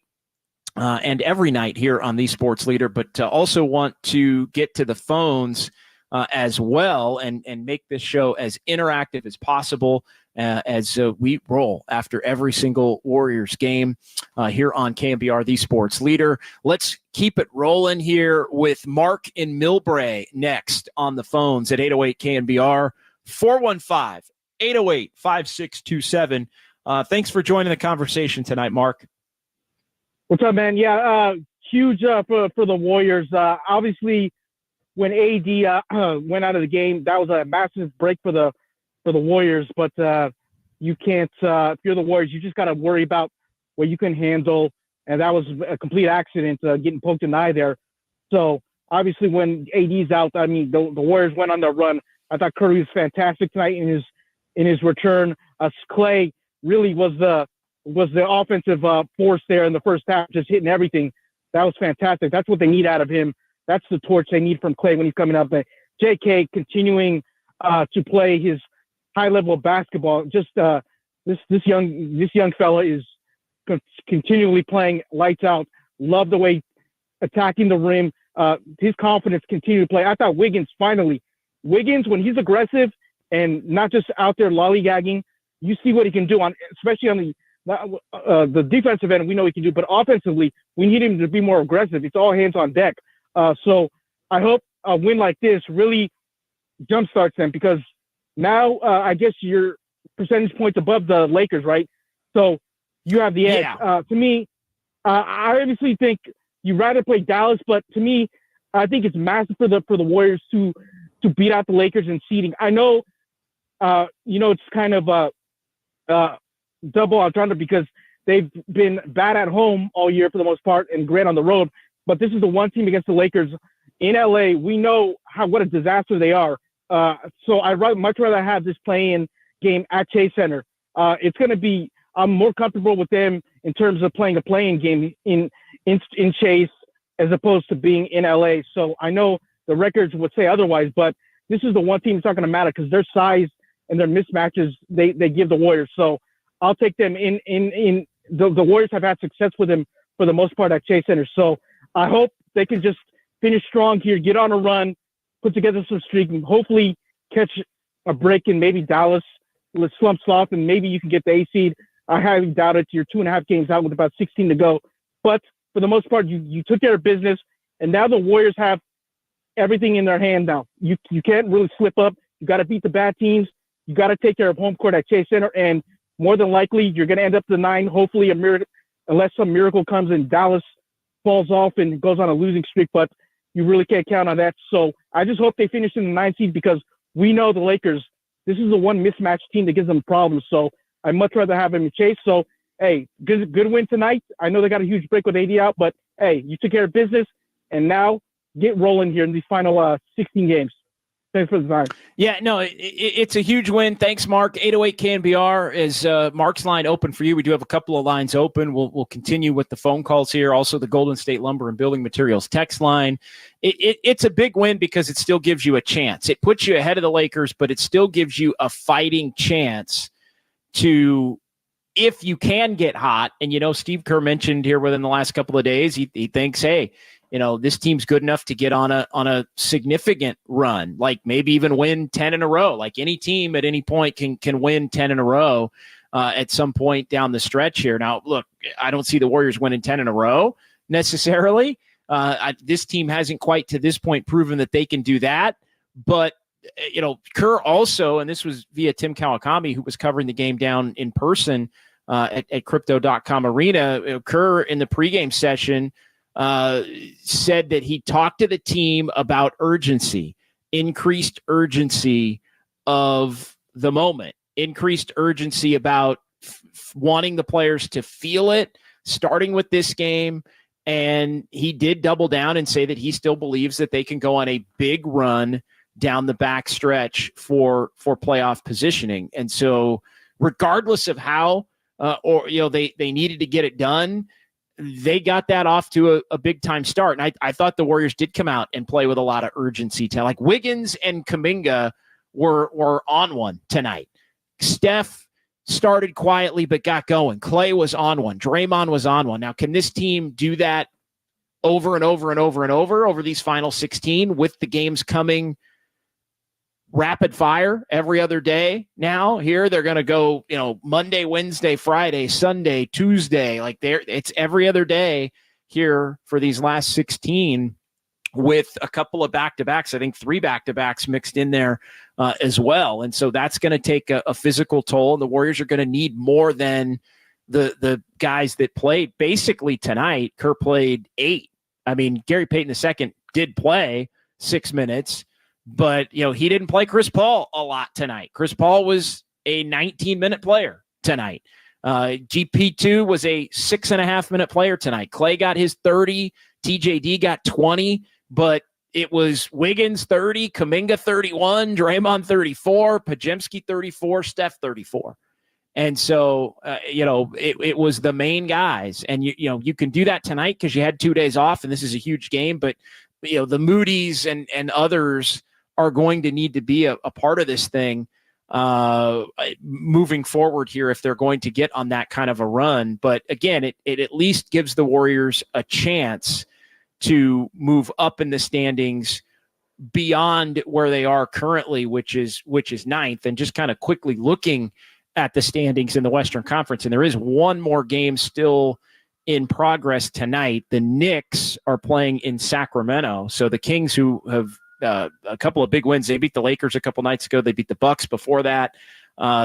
and every night here on the Sports Leader, but also want to get to the phones as well and make this show as interactive as possible as we roll after every single Warriors game here on KNBR, the Sports Leader. Let's keep it rolling here with Mark in Millbrae next on the phones at 808 KNBR. 415-808-5627. Thanks for joining the conversation tonight, Mark. What's up, man? Yeah, huge for the Warriors. Obviously, when AD went out of the game, that was a massive break for the Warriors. But you can't, if you're the Warriors, you just got to worry about what you can handle. And that was a complete accident, getting poked in the eye there. So obviously, when AD's out, I mean, the Warriors went on the run. I thought Curry was fantastic tonight in his return. Clay really was the offensive force there in the first half, just hitting everything. That was fantastic. That's what they need out of him. That's the torch they need from Clay when he's coming up. But JK continuing to play his high level of basketball. Just this young fella is continually playing lights out. Love the way attacking the rim. His confidence continue to play. I thought Wiggins, when he's aggressive and not just out there lollygagging, you see what he can do especially on the defensive end. We know he can do, but offensively, we need him to be more aggressive. It's all hands on deck. So I hope a win like this really jumpstarts them, because now I guess you're percentage points above the Lakers, right? So you have the edge. Yeah. To me, I obviously think you'd rather play Dallas, but to me, I think it's massive for the Warriors to beat out the Lakers in seeding. I know, it's kind of double entendre because they've been bad at home all year for the most part and great on the road. But this is the one team against the Lakers in LA. We know what a disaster they are. So I'd much rather have this play-in game at Chase Center. It's going to be, I'm more comfortable with them in terms of playing a play-in game in Chase as opposed to being in LA. So I know the records would say otherwise, but this is the one team that's not going to matter because their size and their mismatches, they give the Warriors. So I'll take them in the Warriors have had success with them for the most part at Chase Center. So I hope they can just finish strong here, get on a run, put together some streak, and hopefully catch a break in maybe Dallas. Let's slump off, and maybe you can get the A seed. I highly doubt it. You're 2.5 games out with about 16 to go. But for the most part, you took care of business, and now the Warriors have everything in their hand now. You can't really slip up. You got to beat the bad teams. You got to take care of home court at Chase Center, and more than likely, you're going to end up the 9, hopefully a miracle, unless some miracle comes and Dallas falls off and goes on a losing streak, but you really can't count on that. So I just hope they finish in the 9 seed because we know the Lakers, this is the one mismatched team that gives them problems. So I'd much rather have them in Chase. So, hey, good win tonight. I know they got a huge break with AD out, but, hey, you took care of business, and now get rolling here in these final 16 games. Thanks for the time. Yeah, no, it's a huge win. Thanks, Mark. 808 KNBR is Mark's line open for you. We do have a couple of lines open. We'll continue with the phone calls here. Also, the Golden State Lumber and Building Materials text line. It's a big win because it still gives you a chance. It puts you ahead of the Lakers, but it still gives you a fighting chance to, if you can get hot. And, Steve Kerr mentioned here within the last couple of days, he thinks, hey, this team's good enough to get on a significant run, like maybe even win 10 in a row. Like any team at any point can win 10 in a row at some point down the stretch here. Now, look, I don't see the Warriors winning 10 in a row necessarily. This team hasn't quite to this point proven that they can do that. But, Kerr also, and this was via Tim Kawakami, who was covering the game down in person at Crypto.com Arena. Kerr in the pregame session said that he talked to the team about increased urgency of the moment, increased urgency about wanting the players to feel it, starting with this game. And he did double down and say that he still believes that they can go on a big run down the back stretch for playoff positioning. And so regardless of how, they needed to get it done, they got that off to a big time start. And I thought the Warriors did come out and play with a lot of urgency. Like Wiggins and Kuminga were on one tonight. Steph started quietly but got going. Clay was on one. Draymond was on one. Now, can this team do that over and over and over and over these final 16 with the games coming rapid fire every other day? Now here they're going to go, Monday, Wednesday, Friday, Sunday, Tuesday, it's every other day here for these last 16 with a couple of back-to-backs. I think 3 back-to-backs mixed in there as well. And so that's going to take a physical toll, and the Warriors are going to need more than the guys that played basically tonight. Kerr played 8. I mean, Gary Payton II did play 6 minutes, but, he didn't play Chris Paul a lot tonight. Chris Paul was a 19-minute player tonight. GP2 was a 6.5-minute player tonight. Clay got his 30. TJD got 20, but it was Wiggins 30, Kuminga 31, Draymond 34, Pajemski 34, Steph 34. And so, it was the main guys. And, you can do that tonight because you had 2 days off, and this is a huge game. But, the Moody's and others are going to need to be a part of this thing moving forward here if they're going to get on that kind of a run. But again, it at least gives the Warriors a chance to move up in the standings beyond where they are currently, which is ninth. And just kind of quickly looking at the standings in the Western Conference, and there is one more game still in progress tonight. The Knicks are playing in Sacramento. So the Kings, who have a couple of big wins, they beat the Lakers a couple nights ago. They beat the Bucks before that.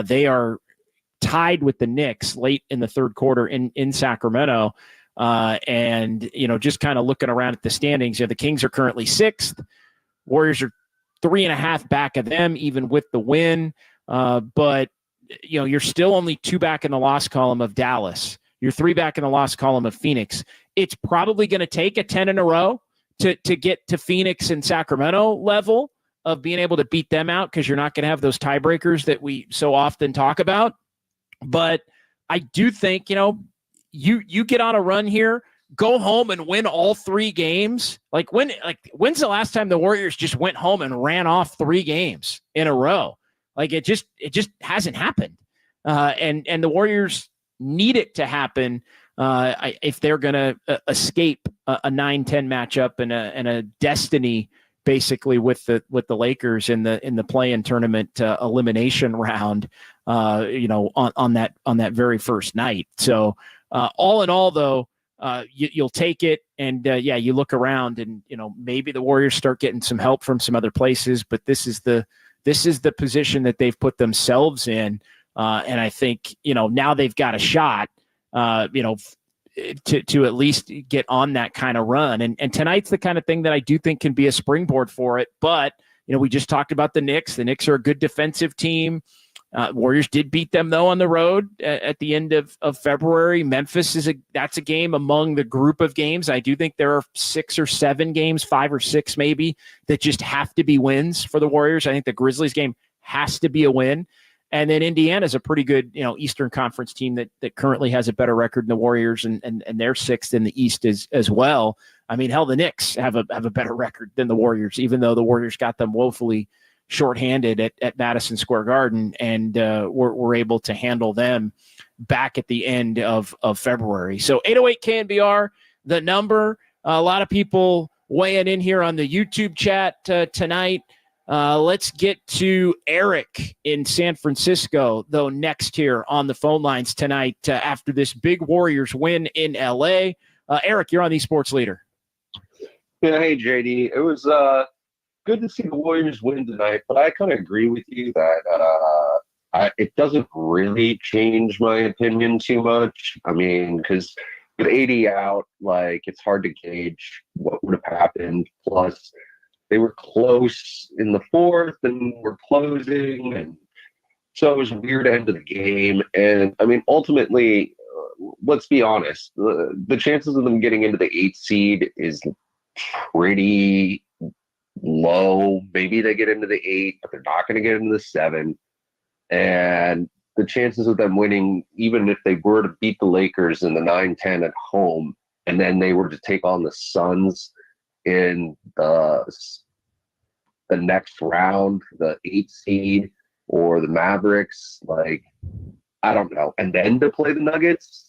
They are tied with the Knicks late in the third quarter in Sacramento. And, just kind of looking around at the standings, the Kings are currently sixth. Warriors are 3.5 back of them, even with the win. But you're still only 2 back in the loss column of Dallas. You're 3 back in the loss column of Phoenix. It's probably going to take a 10 in a row to get to Phoenix and Sacramento level of being able to beat them out, because you're not going to have those tiebreakers that we so often talk about. But I do think, you get on a run here, go home and win all 3 games. When's the last time the Warriors just went home and ran off 3 games in a row? It just hasn't happened. And the Warriors need it to happen if they're going to escape a 9-10 matchup and a destiny basically with the Lakers in the play-in tournament elimination round, on that very first night. So all in all, though, you'll take it, and you look around, and maybe the Warriors start getting some help from some other places, but this is the position that they've put themselves in, and I think now they've got a shot, to at least get on that kind of run, and tonight's the kind of thing that I do think can be a springboard for it. But we just talked about the Knicks. The Knicks are a good defensive team. Warriors did beat them, though, on the road at the end of February. Memphis that's a game among the group of games. I do think there are 6 or 7 games, 5 or 6 maybe, that just have to be wins for the Warriors. I think the Grizzlies game has to be a win. And then Indiana's a pretty good, Eastern Conference team that currently has a better record than the Warriors, and they're 6th in the East as well. I mean, hell, the Knicks have a better record than the Warriors, even though the Warriors got them woefully shorthanded at Madison Square Garden, and we're able to handle them back at the end of February. So 808 KNBR, the number. A lot of people weighing in here on the YouTube chat tonight. Let's get to Eric in San Francisco, though, next here on the phone lines tonight after this big Warriors win in LA. Eric, you're on the Sports Leader. Yeah, hey, JD. It was good to see the Warriors win tonight, but I kind of agree with you that it doesn't really change my opinion too much. I mean, because with 80 out, it's hard to gauge what would have happened. Plus, they were close in the fourth and were closing, and so it was a weird end of the game. And I mean, ultimately, let's be honest, the chances of them getting into the 8th seed is pretty low. Maybe they get into the 8, but they're not going to get into the 7. And the chances of them winning, even if they were to beat the Lakers in the 9-10 at home, and then they were to take on the Suns in the next round, the 8th seed, or the Mavericks, I don't know, and then to play the Nuggets,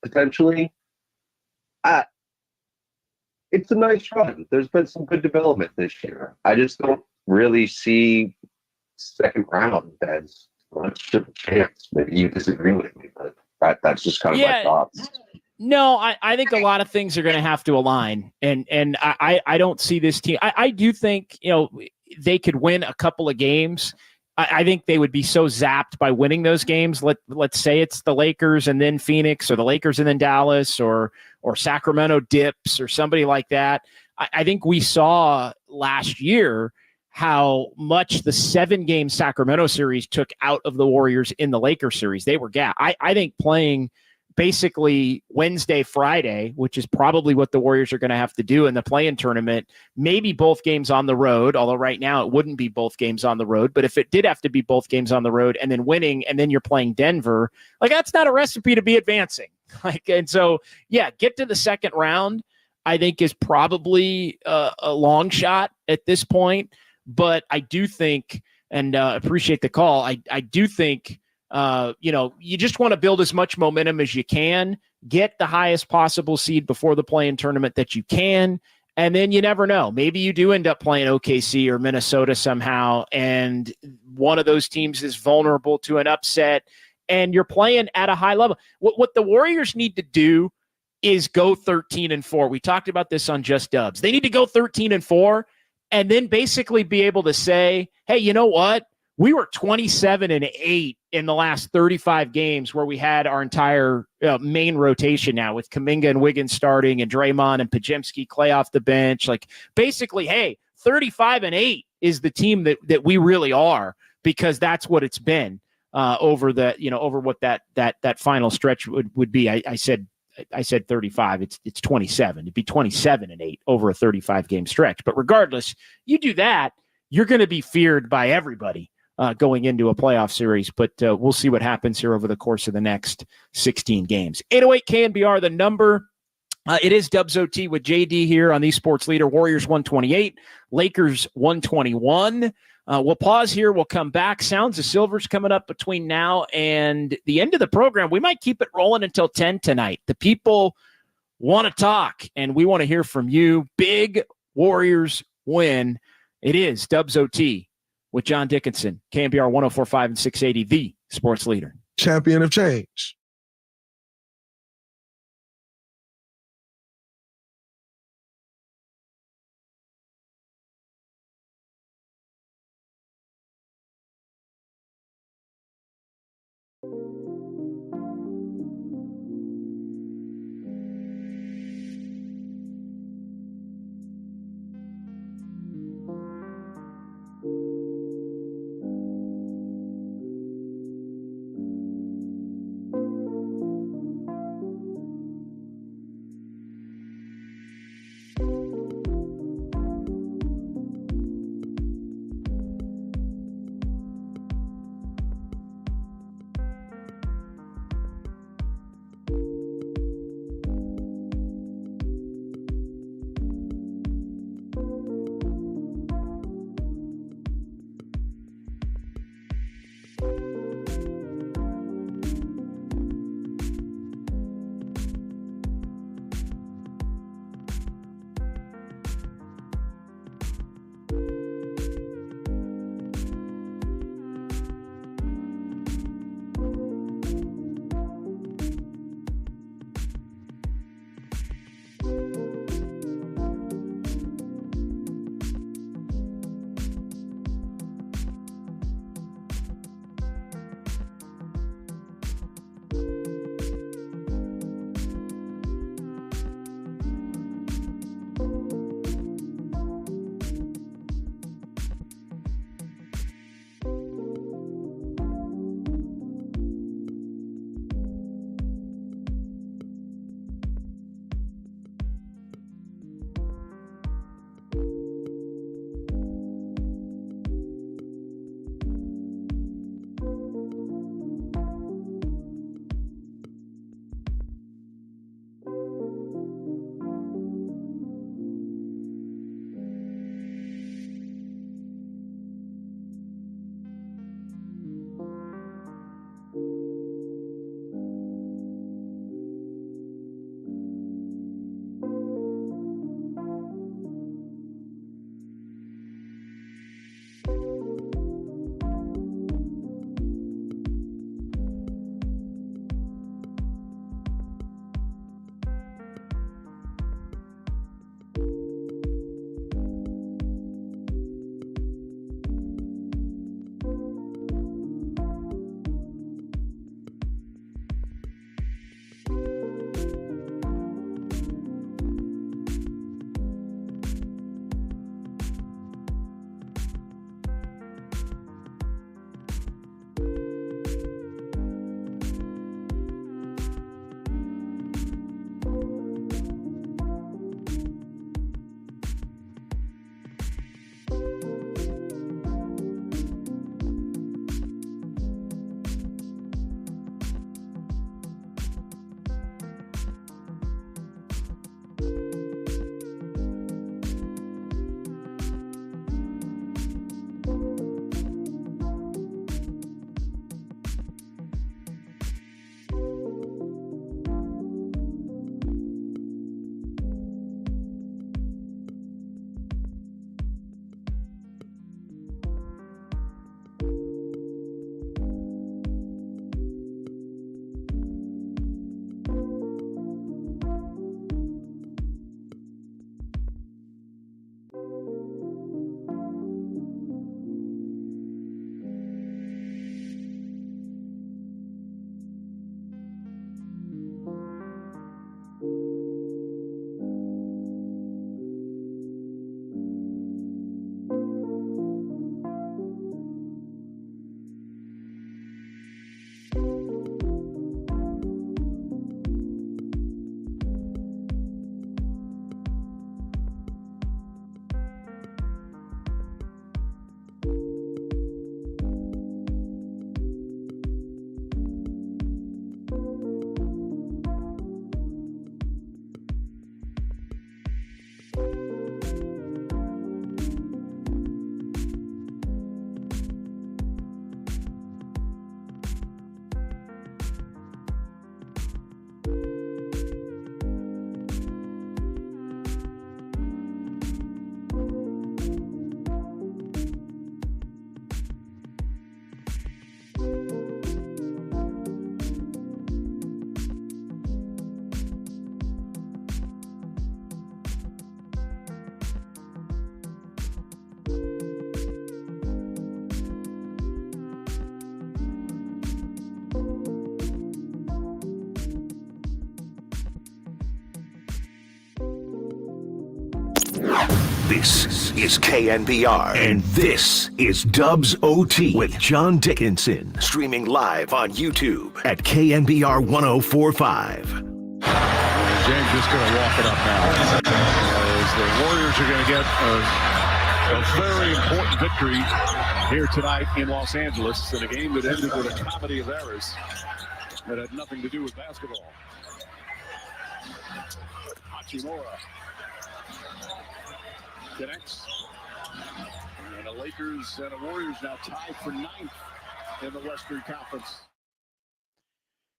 potentially, it's a nice run. There's been some good development this year. I just don't really see second round as much of a chance. Maybe you disagree with me, but that's just kind of my thoughts. No, I think a lot of things are going to have to align, and I don't see this team. I do think they could win a couple of games. I think they would be so zapped by winning those games. Let's say it's the Lakers and then Phoenix, or the Lakers and then Dallas, or Sacramento dips, or somebody like that. I think we saw last year how much the 7-game Sacramento series took out of the Warriors in the Lakers series. They were gapped. I think playing basically Wednesday, Friday, which is probably what the Warriors are going to have to do in the play-in tournament, maybe both games on the road, although right now it wouldn't be both games on the road. But if it did have to be both games on the road and then winning, and then you're playing Denver, that's not a recipe to be advancing. And so, get to the second round, I think, is probably a long shot at this point. But I do think and appreciate the call. I do think, you just want to build as much momentum as you can, get the highest possible seed before the play-in tournament that you can, and then you never know. Maybe you do end up playing OKC or Minnesota somehow, and one of those teams is vulnerable to an upset, and you're playing at a high level. What the Warriors need to do is go 13-4. We talked about this on Just Dubs. They need to go 13-4 and then basically be able to say, hey, you know what? We were 27-8 in the last 35 games where we had our entire main rotation now with Kuminga and Wiggins starting and Draymond and Podziemski, Clay off the bench. Like basically, hey, 35-8 is the team that we really are, because that's what it's been over what that final stretch would be. I said 35. It's 27. It'd be 27-8 over a 35 game stretch. But regardless, you do that, you're going to be feared by everybody going into a playoff series. But we'll see what happens here over the course of the next 16 games. 808 KNBR, the number. It is Dubs OT with JD here on the Sports Leader. Warriors 128, Lakers 121. We'll pause here. We'll come back. Sounds of Silver's coming up between now and the end of the program. We might keep it rolling until 10 tonight. The people want to talk, and we want to hear from you. Big Warriors win. It is Dubs OT with John Dickinson, KNBR 104.5 and 680, the Sports Leader. Champion of change. This is KNBR, and this is Dubs OT with John Dickinson, streaming live on YouTube at KNBR 1045. James just going to walk it up now. As the Warriors are going to get a very important victory here tonight in Los Angeles in a game that ended with a comedy of errors that had nothing to do with basketball. Hachimura connects. And the Lakers and the Warriors now tied for 9th in the Western Conference.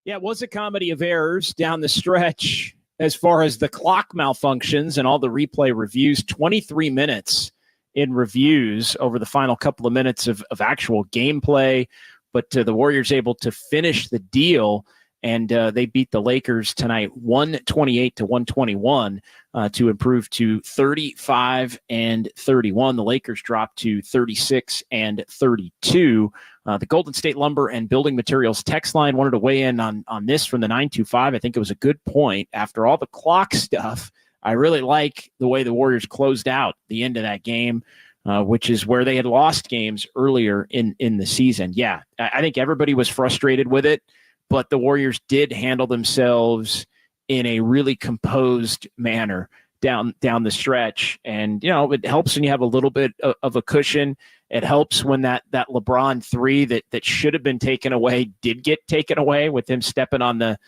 Yeah, it was a comedy of errors down the stretch as far as the clock malfunctions and all the replay reviews. 23 minutes in reviews over the final couple of minutes of actual gameplay. But the Warriors able to finish the deal, and they beat the Lakers tonight 128-121 to improve to 35-31. The Lakers dropped to 36-32. The Golden State Lumber and Building Materials text line wanted to weigh in on this from the 925. I think it was a good point. After all the clock stuff, I really like the way the Warriors closed out the end of that game, which is where they had lost games earlier in the season. Yeah, I think everybody was frustrated with it, but the Warriors did handle themselves in a really composed manner down the stretch. And, it helps when you have a little bit of a cushion. It helps when that LeBron three that should have been taken away did get taken away with him stepping on the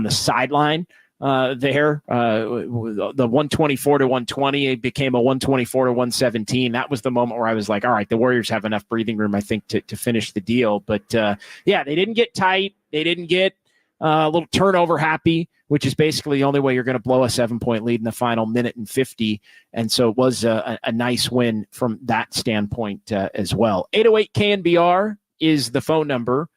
sideline there. The 124-120, it became a 124-117. That was the moment where I was like, all right, the Warriors have enough breathing room, I think, to finish the deal. But yeah, they didn't get tight. They didn't get a little turnover happy, which is basically the only way you're going to blow a 7-point lead in the final minute and 50. And so it was a nice win from that standpoint as well. 808 KNBR is the phone number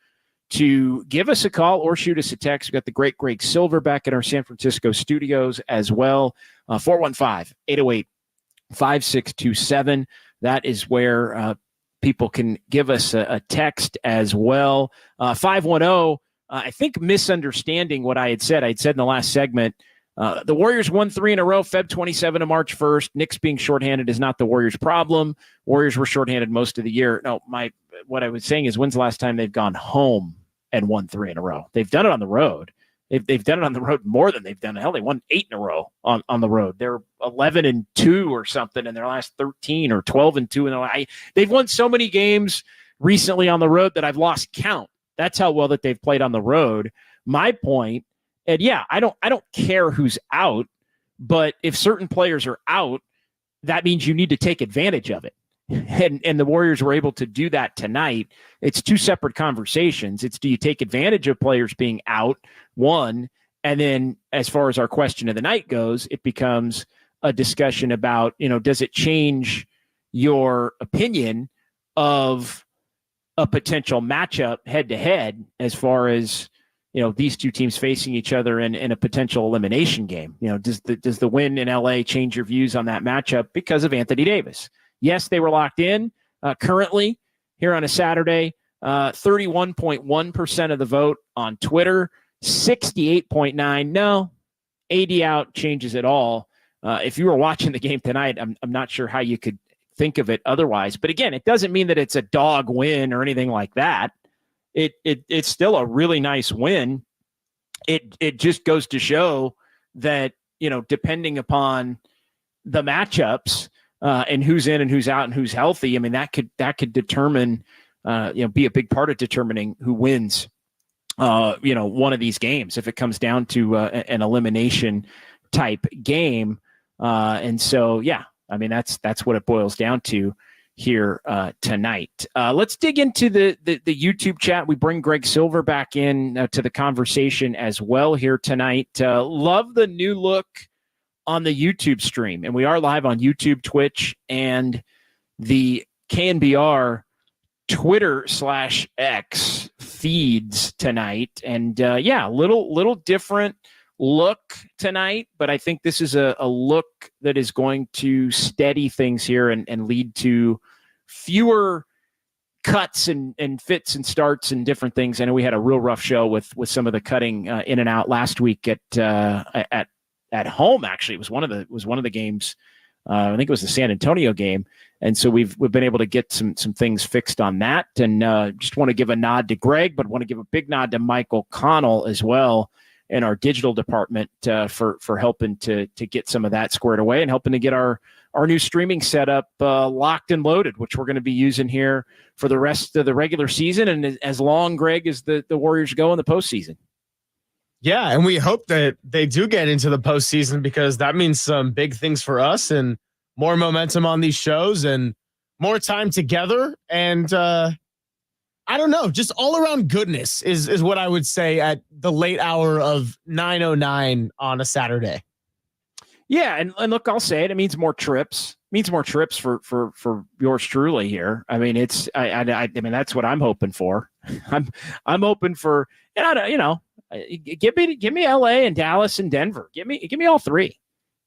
to give us a call or shoot us a text. We've got the great Greg Silver back in our San Francisco studios as well. 415-808-5627. That is where people can give us a text as well. 510, I think misunderstanding what I had said. I had said in the last segment, the Warriors won 3 in a row, Feb 27 to March 1st. Knicks being shorthanded is not the Warriors' problem. Warriors were shorthanded most of the year. No, what I was saying is, when's the last time they've gone home and won 3 in a row? They've done it on the road. They've done it on the road more than they've done. Hell, they won 8 in a row on the road. They're 11-2 or something in their last 13 or 12-2. They've won so many games recently on the road that I've lost count. That's how well that they've played on the road. My point, and yeah, I don't care who's out, but if certain players are out, that means you need to take advantage of it. And the Warriors were able to do that tonight. It's 2 separate conversations. It's, do you take advantage of players being out, one, and then as far as our question of the night goes, it becomes a discussion about, does it change your opinion of a potential matchup head-to-head as far as, these two teams facing each other in a potential elimination game? Does the win in LA change your views on that matchup because of Anthony Davis? Yes, they were locked in currently here on a Saturday. 31.1% of the vote on Twitter, 68.9%. No, AD out changes it all. If you were watching the game tonight, I'm not sure how you could think of it otherwise. But again, it doesn't mean that it's a dog win or anything like that. It's still a really nice win. It just goes to show that, depending upon the matchups and who's in and who's out and who's healthy, I mean, that could determine, be a big part of determining who wins, one of these games if it comes down to an elimination type game. And so, yeah, I mean, that's what it boils down to here tonight. Let's dig into the YouTube chat. We bring Greg Silver back in to the conversation as well here tonight. Love the new look on the YouTube stream. And we are live on YouTube, Twitch, and the KNBR Twitter/X feeds tonight. And yeah, little different look tonight, but I think this is a look that is going to steady things here and lead to fewer cuts and fits and starts and different things. I know we had a real rough show with some of the cutting in and out last week at home. Actually, it was one of the games I think it was the San Antonio game. And so we've been able to get some things fixed on that. And just want to give a nod to Greg, but want to give a big nod to Michael Connell as well in our digital department for helping to get some of that squared away and helping to get our new streaming setup locked and loaded, which we're going to be using here for the rest of the regular season and as long, Greg, as the Warriors go in the postseason. Yeah, and we hope that they do get into the postseason because that means some big things for us and more momentum on these shows and more time together. And I don't know, just all around goodness is what I would say at the late hour of 9:09 on a Saturday. Yeah, and look, I'll say it. It means more trips. It means more trips for yours truly here. I mean, it's I mean that's what I'm hoping for. I'm hoping for give me LA and Dallas and Denver. Give me all three.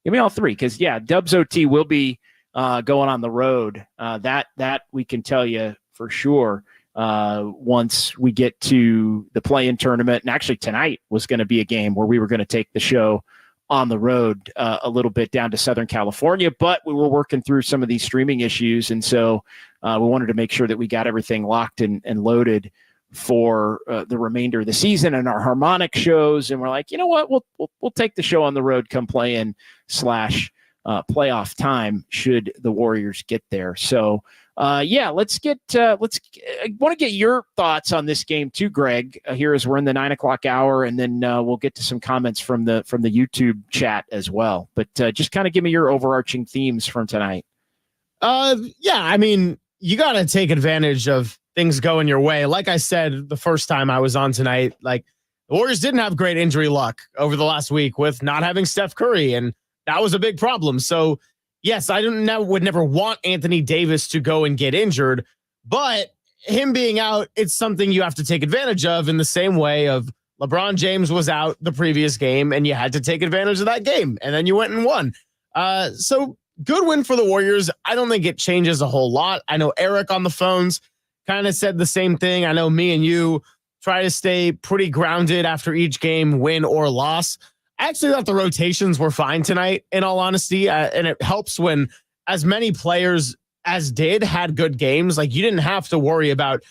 Give me all three because Dubs OT will be going on the road. That we can tell you for sure. Once we get to the play-in tournament, and actually tonight was going to be a game where we were going to take the show on the road a little bit down to Southern California, but we were working through some of these streaming issues, and so we wanted to make sure that we got everything locked and loaded for the remainder of the season and our harmonic shows. And we're like, you know what, we'll take the show on the road come play-in / playoff time should the Warriors get there. So I want to get your thoughts on this game too, Greg, here as we're in the 9 o'clock hour, and then we'll get to some comments from the YouTube chat as well. But just kind of give me your overarching themes from tonight. I mean, you got to take advantage of things going your way. Like I said, the first time I was on tonight, like the Warriors didn't have great injury luck over the last week with not having Steph Curry, and that was a big problem. So yes, I would never want Anthony Davis to go and get injured, but him being out, it's something you have to take advantage of in the same way of LeBron James was out the previous game and you had to take advantage of that game and then you went and won. So good win for the Warriors. I don't think it changes a whole lot. I know Eric on the phones kind of said the same thing. I know me and you try to stay pretty grounded after each game, win or loss. I actually thought the rotations were fine tonight, in all honesty, and it helps when as many players as did had good games. Like you didn't have to worry about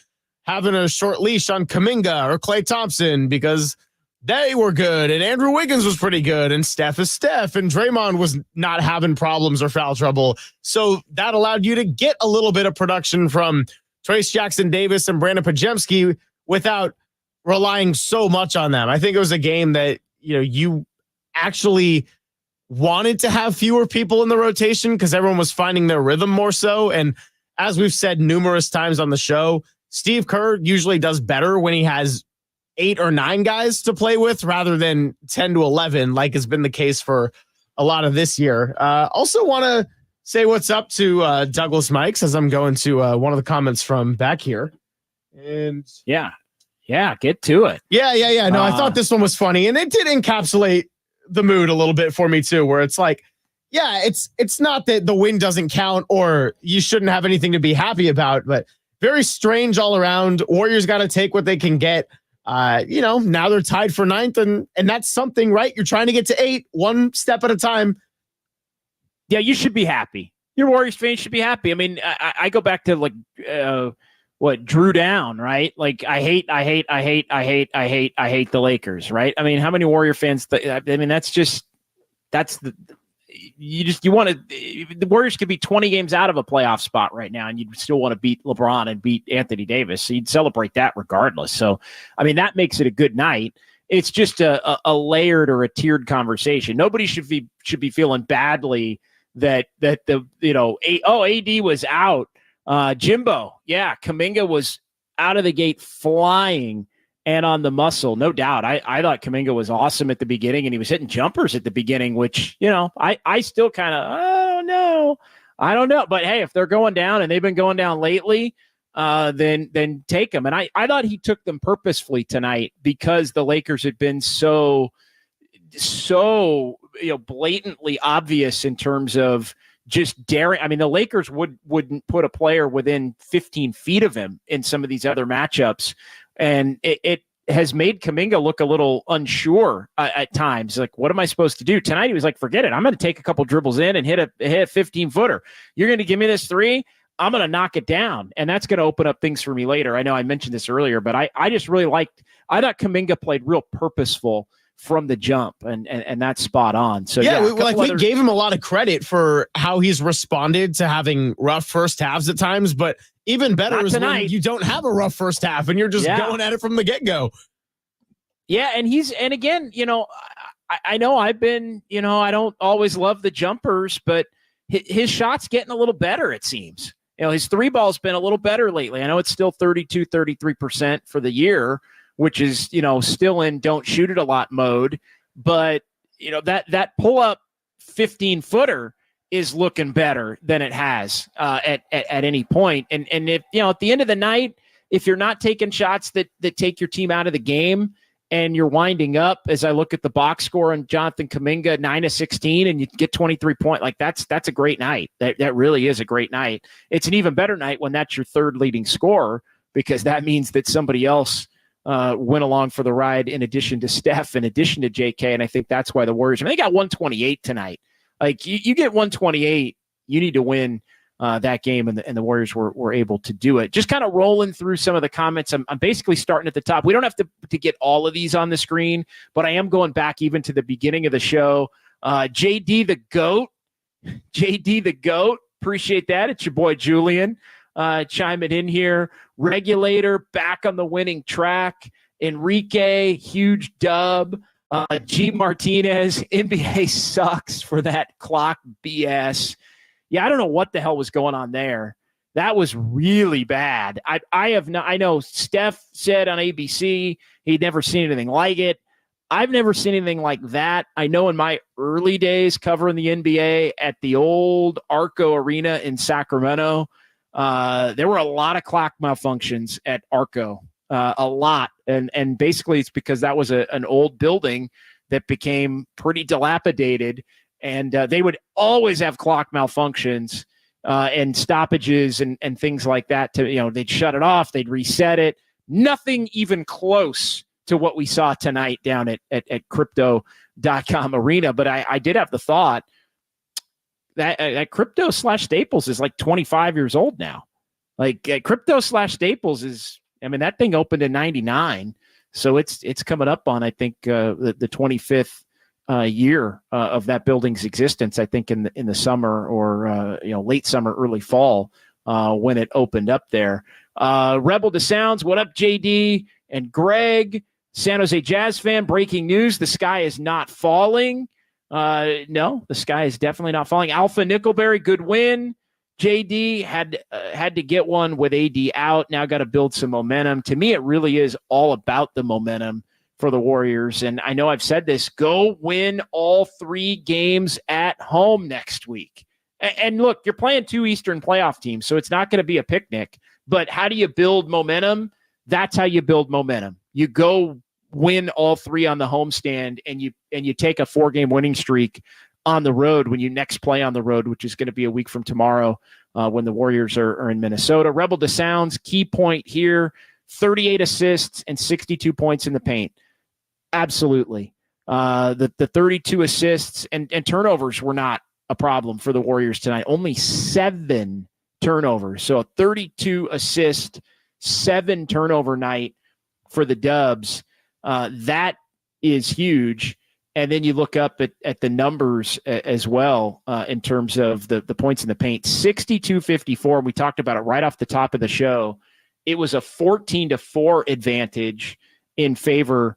having a short leash on Kuminga or Klay Thompson because they were good, and Andrew Wiggins was pretty good, and Steph is Steph, and Draymond was not having problems or foul trouble. So that allowed you to get a little bit of production from Trace Jackson-Davis and Brandon Podziemski without relying so much on them. I think it was a game that, you actually wanted to have fewer people in the rotation because everyone was finding their rhythm more so. And as we've said numerous times on the show, Steve Kerr usually does better when he has 8 or 9 guys to play with rather than 10 to 11, like has been the case for a lot of this year. Also want to say what's up to Douglas Mikes as I'm going to one of the comments from back here. And yeah, get to it. Yeah. No, I thought this one was funny, and it did encapsulate the mood a little bit for me too, where it's like, it's not that the win doesn't count or you shouldn't have anything to be happy about, but very strange all around. Warriors got to take what they can get. Now they're tied for 9th, and that's something, right? You're trying to get to 8, one step at a time. Yeah, you should be happy. Your Warriors fans should be happy. I mean, I go back to Drew Down, right? Like I hate the Lakers, right? I mean, how many Warrior fans? You want to. The Warriors could be 20 games out of a playoff spot right now, and you'd still want to beat LeBron and beat Anthony Davis. So you'd celebrate that regardless. So, I mean, that makes it a good night. It's just a layered or a tiered conversation. Nobody should be feeling badly that AD was out. Jimbo, Kuminga was out of the gate flying and on the muscle, no doubt. I thought Kuminga was awesome at the beginning, and he was hitting jumpers at the beginning, which, I still kind of, I don't know. But hey, if they're going down and they've been going down lately, then take them. And I thought he took them purposefully tonight because the Lakers had been so blatantly obvious in terms of just daring. I mean, the Lakers wouldn't put a player within 15 feet of him in some of these other matchups. And it has made Kuminga look a little unsure at times. Like, what am I supposed to do? Tonight he was like, forget it. I'm going to take a couple dribbles in and hit a 15-footer. You're going to give me this three? I'm going to knock it down. And that's going to open up things for me later. I know I mentioned this earlier, but I just really I thought Kuminga played real purposeful from the jump, and that's spot on. So we gave him a lot of credit for how he's responded to having rough first halves at times, but even better is when you don't have a rough first half and you're just going at it from the get-go. Yeah, and again, I know I've been, I don't always love the jumpers, but his shot's getting a little better, it seems. His three ball's been a little better lately. I know it's still 32, 33% for the year, which is, still in don't shoot it a lot mode. But, that pull-up 15-footer is looking better than it has at any point. And if, at the end of the night, if you're not taking shots that take your team out of the game and you're winding up, as I look at the box score on Jonathan Kuminga, 9 of 16, and you get 23 points, like that's a great night. That really is a great night. It's an even better night when that's your third leading scorer, because that means that somebody else went along for the ride in addition to Steph, in addition to JK. And I think that's why the Warriors, they got 128 tonight. Like you get 128, you need to win that game, and the Warriors were able to do it. Just kind of rolling through some of the comments. I'm basically starting at the top. We don't have to get all of these on the screen, but I am going back even to the beginning of the show. JD the GOAT, appreciate that. It's your boy Julian chiming in here. Regulator back on the winning track. Enrique, huge dub. G Martinez, NBA sucks for that clock BS. Yeah, I don't know what the hell was going on there. That was really bad. I know Steph said on ABC he'd never seen anything like it. I've never seen anything like that. I know in my early days covering the NBA at the old Arco Arena in Sacramento, there were a lot of clock malfunctions at Arco, a lot. And basically it's because that was an old building that became pretty dilapidated. And they would always have clock malfunctions and stoppages and things like that. They'd shut it off, they'd reset it. Nothing even close to what we saw tonight down at Crypto.com Arena. But I did have the thought that Crypto/Staples is like 25 years old now. Like Crypto/Staples is, that thing opened in 99. So it's coming up on, I think, the 25th year of that building's existence, I think in the summer or late summer, early fall when it opened up there. Rebel to Sounds, what up, JD and Greg? San Jose Jazz fan, breaking news, the sky is not falling. No, the sky is definitely not falling. Alpha Nickelberry, good win. JD had to get one with AD out. Now got to build some momentum. To me, it really is all about the momentum for the Warriors. And I know I've said this, go win all 3 games at home next week. And look, you're playing 2 Eastern playoff teams, so it's not going to be a picnic. But how do you build momentum? That's how you build momentum. You go win all 3 on the homestand, and you take a 4-game winning streak on the road when you next play on the road, which is going to be a week from tomorrow when the Warriors are in Minnesota. Rebel to Sounds, key point here, 38 assists and 62 points in the paint. Absolutely. The 32 assists and turnovers were not a problem for the Warriors tonight. Only 7 turnovers. So a 32 assist, 7 turnover night for the Dubs. That is huge. And then you look up at the numbers as well in terms of the points in the paint. 62-54. We talked about it right off the top of the show. It was a 14-4 advantage in favor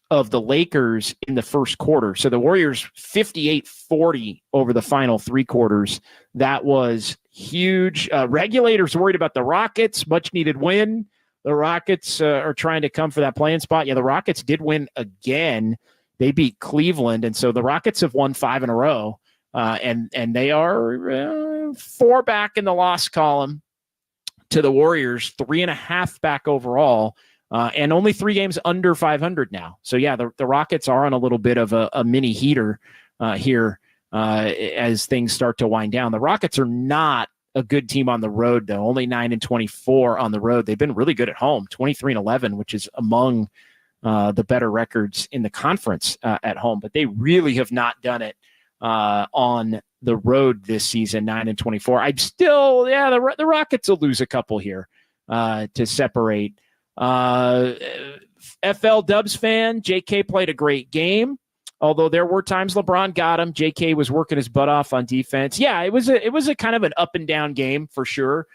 of the Lakers in the first quarter. So the Warriors 58-40 over the final 3 quarters. That was huge. Regulators worried about the Rockets, much needed win. The Rockets are trying to come for that playing spot. Yeah, the Rockets did win again. They beat Cleveland, and so the Rockets have won 5 in a row, and they are 4 back in the loss column to the Warriors, 3.5 back overall, and only 3 games under 500 now. So yeah, the Rockets are on a little bit of a mini heater here as things start to wind down. The Rockets are not a good team on the road, though. Only 9-24 on the road. They've been really good at home, 23-11, which is among the better records in the conference at home, but they really have not done it on the road this season, 9-24. I'd still, the Rockets will lose a couple here to separate. FL Dubs fan, JK played a great game, although there were times LeBron got him. JK was working his butt off on defense. Yeah, it was a kind of an up and down game for sure.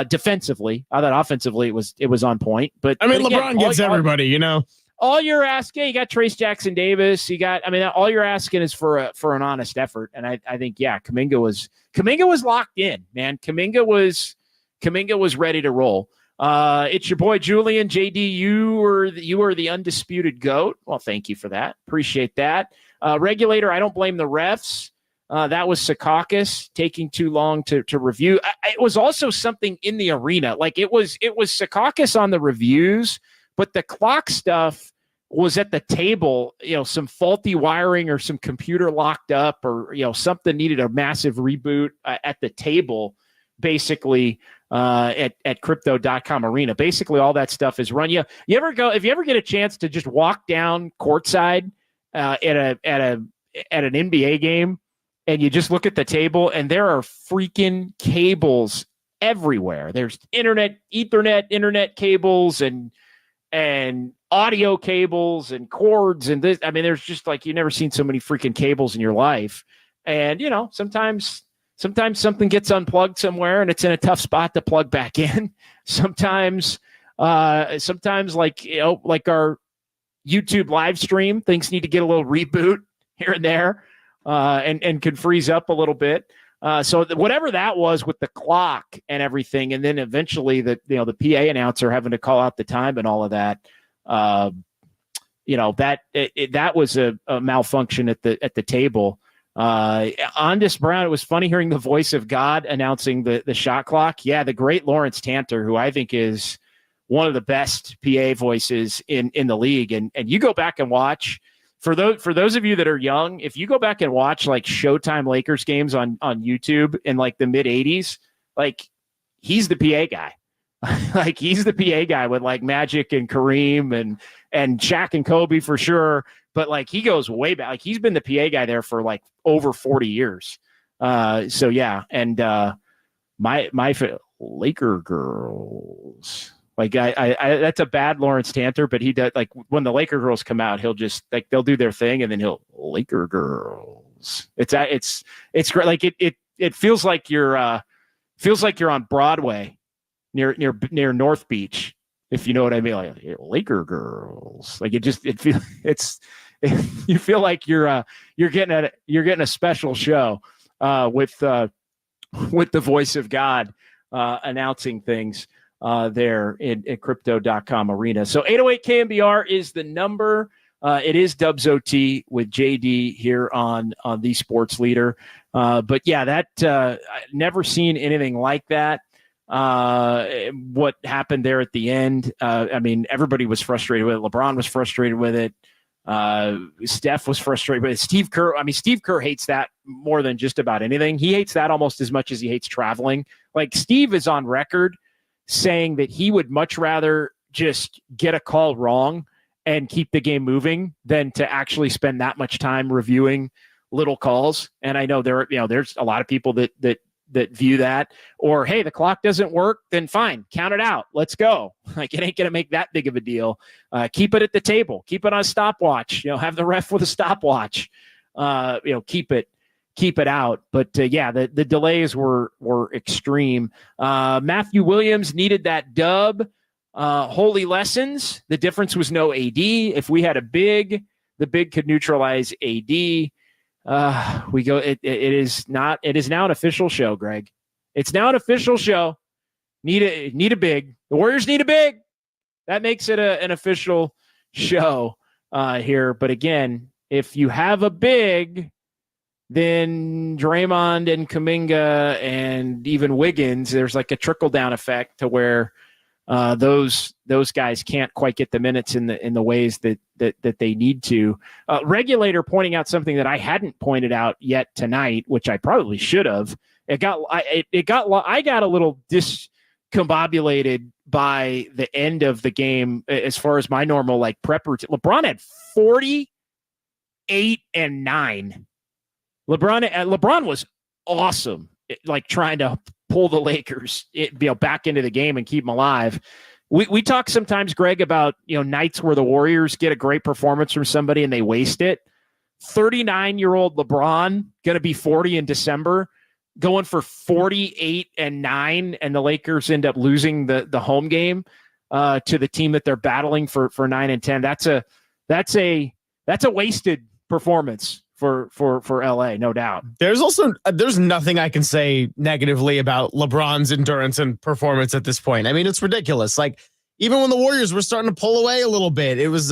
Defensively, I thought offensively it was on point. But I mean, but again, LeBron gets everybody, you know. All you're asking, you got Trace Jackson Davis. All you're asking is for an honest effort. And I think, Kuminga was locked in, man. Kuminga was ready to roll. It's your boy Julian. JD, you were the undisputed GOAT. Well, thank you for that. Appreciate that. Regulator, I don't blame the refs. That was Secaucus taking too long to review. It was also something in the arena. Like it was Secaucus on the reviews, but the clock stuff was at the table, some faulty wiring or some computer locked up or, something needed a massive reboot at the table, basically, at crypto.com arena. Basically all that stuff is run. If you ever get a chance to just walk down courtside at an NBA game and you just look at the table and there are freaking cables everywhere. There's Ethernet internet cables and audio cables and cords and this. I mean, there's just like, you've never seen so many freaking cables in your life. And, sometimes something gets unplugged somewhere and it's in a tough spot to plug back in. Sometimes like our YouTube live stream, things need to get a little reboot here and there and can freeze up a little bit. So whatever that was with the clock and everything, and then eventually the PA announcer having to call out the time and all of that, that was a malfunction at the table. Andis Brown, it was funny hearing the voice of God announcing the shot clock. Yeah, the great Lawrence Tanter, who I think is one of the best PA voices in the league. And you go back and watch. For those of you that are young, if you go back and watch like Showtime Lakers games on YouTube in like the mid 80s, like he's the PA guy. Like he's the PA guy with like Magic and Kareem and Shaq and Kobe for sure. But like he goes way back. Like he's been the PA guy there for like over 40 years. So yeah. And my Laker girls. Like I that's a bad Lawrence Tanter, but he does, like when the Laker girls come out, he'll just like they'll do their thing and then he'll Laker girls. It's great. Like it feels like you're on Broadway near North Beach, if you know what I mean. Like Laker girls. Like you feel like you're getting a special show with the voice of God announcing things there at crypto.com arena. So 808 KNBR is the number. It is Dubs OT with JD here on the Sports Leader. But yeah, that I never seen anything like that. What happened there at the end? I mean, everybody was frustrated with it. LeBron was frustrated with it. Steph was frustrated with it. Steve Kerr hates that more than just about anything. He hates that almost as much as he hates traveling. Like Steve is on record saying that he would much rather just get a call wrong and keep the game moving than to actually spend that much time reviewing little calls. And I know there's a lot of people that view that, or, hey, the clock doesn't work, then fine, count it out. Let's go. Like it ain't going to make that big of a deal. Keep it at the table, keep it on a stopwatch, have the ref with a stopwatch, keep it out. But the delays were extreme. Matthew Williams needed that dub. Holy lessons. The difference was no AD. If we had the big could neutralize AD. We go. It is now an official show, Greg. It's now an official show. Need a big. The Warriors need a big. That makes it an official show here. But again, if you have a big, then Draymond and Kuminga and even Wiggins, there's like a trickle down effect to where those guys can't quite get the minutes in the ways that they need to. Regulator pointing out something that I hadn't pointed out yet tonight, which I probably should have. I got a little combobulated by the end of the game as far as my normal like prep routine. LeBron had 48 and 9. LeBron was awesome, like trying to pull the Lakers back into the game and keep them alive. We talk sometimes, Greg, about nights where the Warriors get a great performance from somebody and they waste it. 39-year-old LeBron going to be 40 in December, going for 48 and 9, and the Lakers end up losing the home game to the team that they're battling for 9 and 10. That's a wasted performance for LA, no doubt. There's nothing I can say negatively about LeBron's endurance and performance at this point. I mean, it's ridiculous. Like, even when the Warriors were starting to pull away a little bit, it was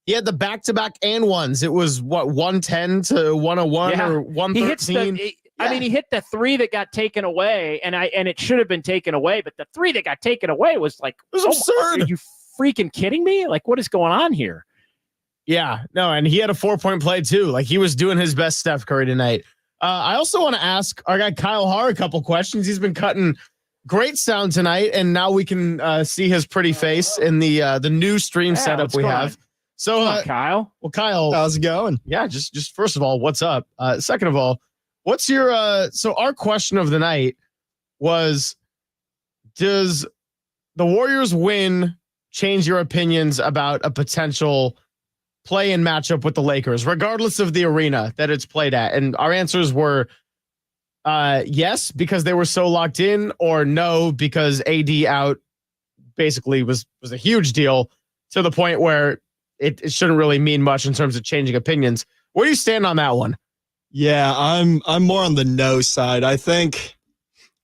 he had the back-to-back and ones. It was 110 to 101 or 113. He hit the three that got taken away, and it should have been taken away, but the three that got taken away was like, it was absurd. Are you freaking kidding me? Like, what is going on here? Yeah, no, and he had a 4-point play too. Like, he was doing his best Steph Curry tonight. I also want to ask our guy Kyle Haar a couple questions. He's been cutting great sound tonight, and now we can see his pretty face in the new stream setup we have. So, Kyle. Well, Kyle, how's it going? Yeah, just first of all, what's up? Second of all, what's your so our question of the night was, does the Warriors win change your opinions about a potential play-in matchup with the Lakers, regardless of the arena that it's played at? And our answers were yes, because they were so locked in, or no, because AD out basically was a huge deal to the point where it shouldn't really mean much in terms of changing opinions. Where do you stand on that one? Yeah, I'm more on the no side. I think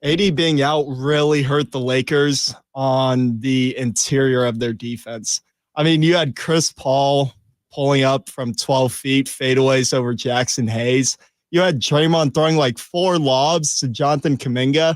AD being out really hurt the Lakers on the interior of their defense. I mean, you had Chris Paul pulling up from 12 feet, fadeaways over Jackson Hayes. You had Draymond throwing like 4 lobs to Jonathan Kuminga.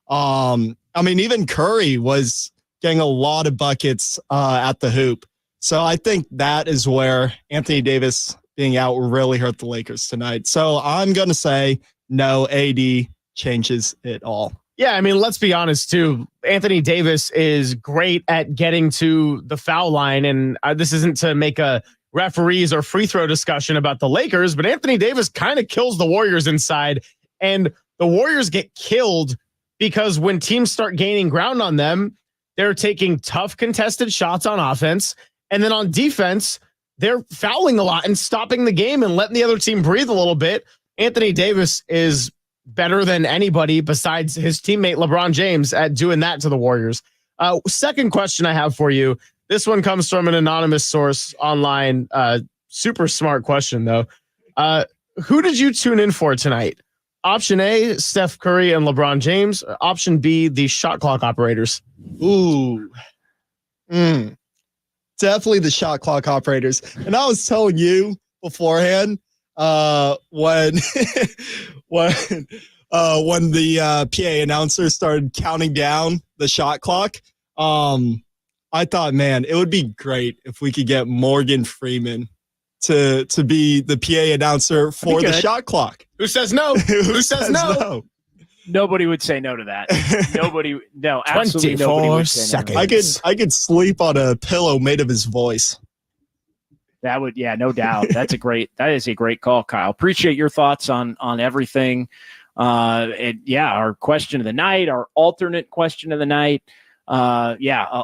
I mean, even Curry was getting a lot of buckets at the hoop. So I think that is where Anthony Davis being out really hurt the Lakers tonight. So I'm going to say no, AD changes it all. Yeah, I mean, let's be honest, too. Anthony Davis is great at getting to the foul line, and this isn't to make a referees or free throw discussion about the Lakers, but Anthony Davis kind of kills the Warriors inside, and the Warriors get killed because when teams start gaining ground on them, they're taking tough contested shots on offense, and then on defense, they're fouling a lot and stopping the game and letting the other team breathe a little bit. Anthony Davis is better than anybody besides his teammate LeBron James at doing that to the Warriors. Second question I have for you. This one comes from an anonymous source online. Super smart question, though. Who did you tune in for tonight? Option A, Steph Curry and LeBron James. Option B, the shot clock operators. Ooh. Definitely the shot clock operators. And I was telling you beforehand when the PA announcer started counting down the shot clock, I thought, man, it would be great if we could get Morgan Freeman to be the PA announcer for the shot clock. Who says no? Who says no? Nobody would say no to that. No, absolutely nobody would say seconds. No. I could sleep on a pillow made of his voice. That would, yeah, no doubt. That is a great call, Kyle. Appreciate your thoughts on everything. And yeah, our question of the night, our alternate question of the night. A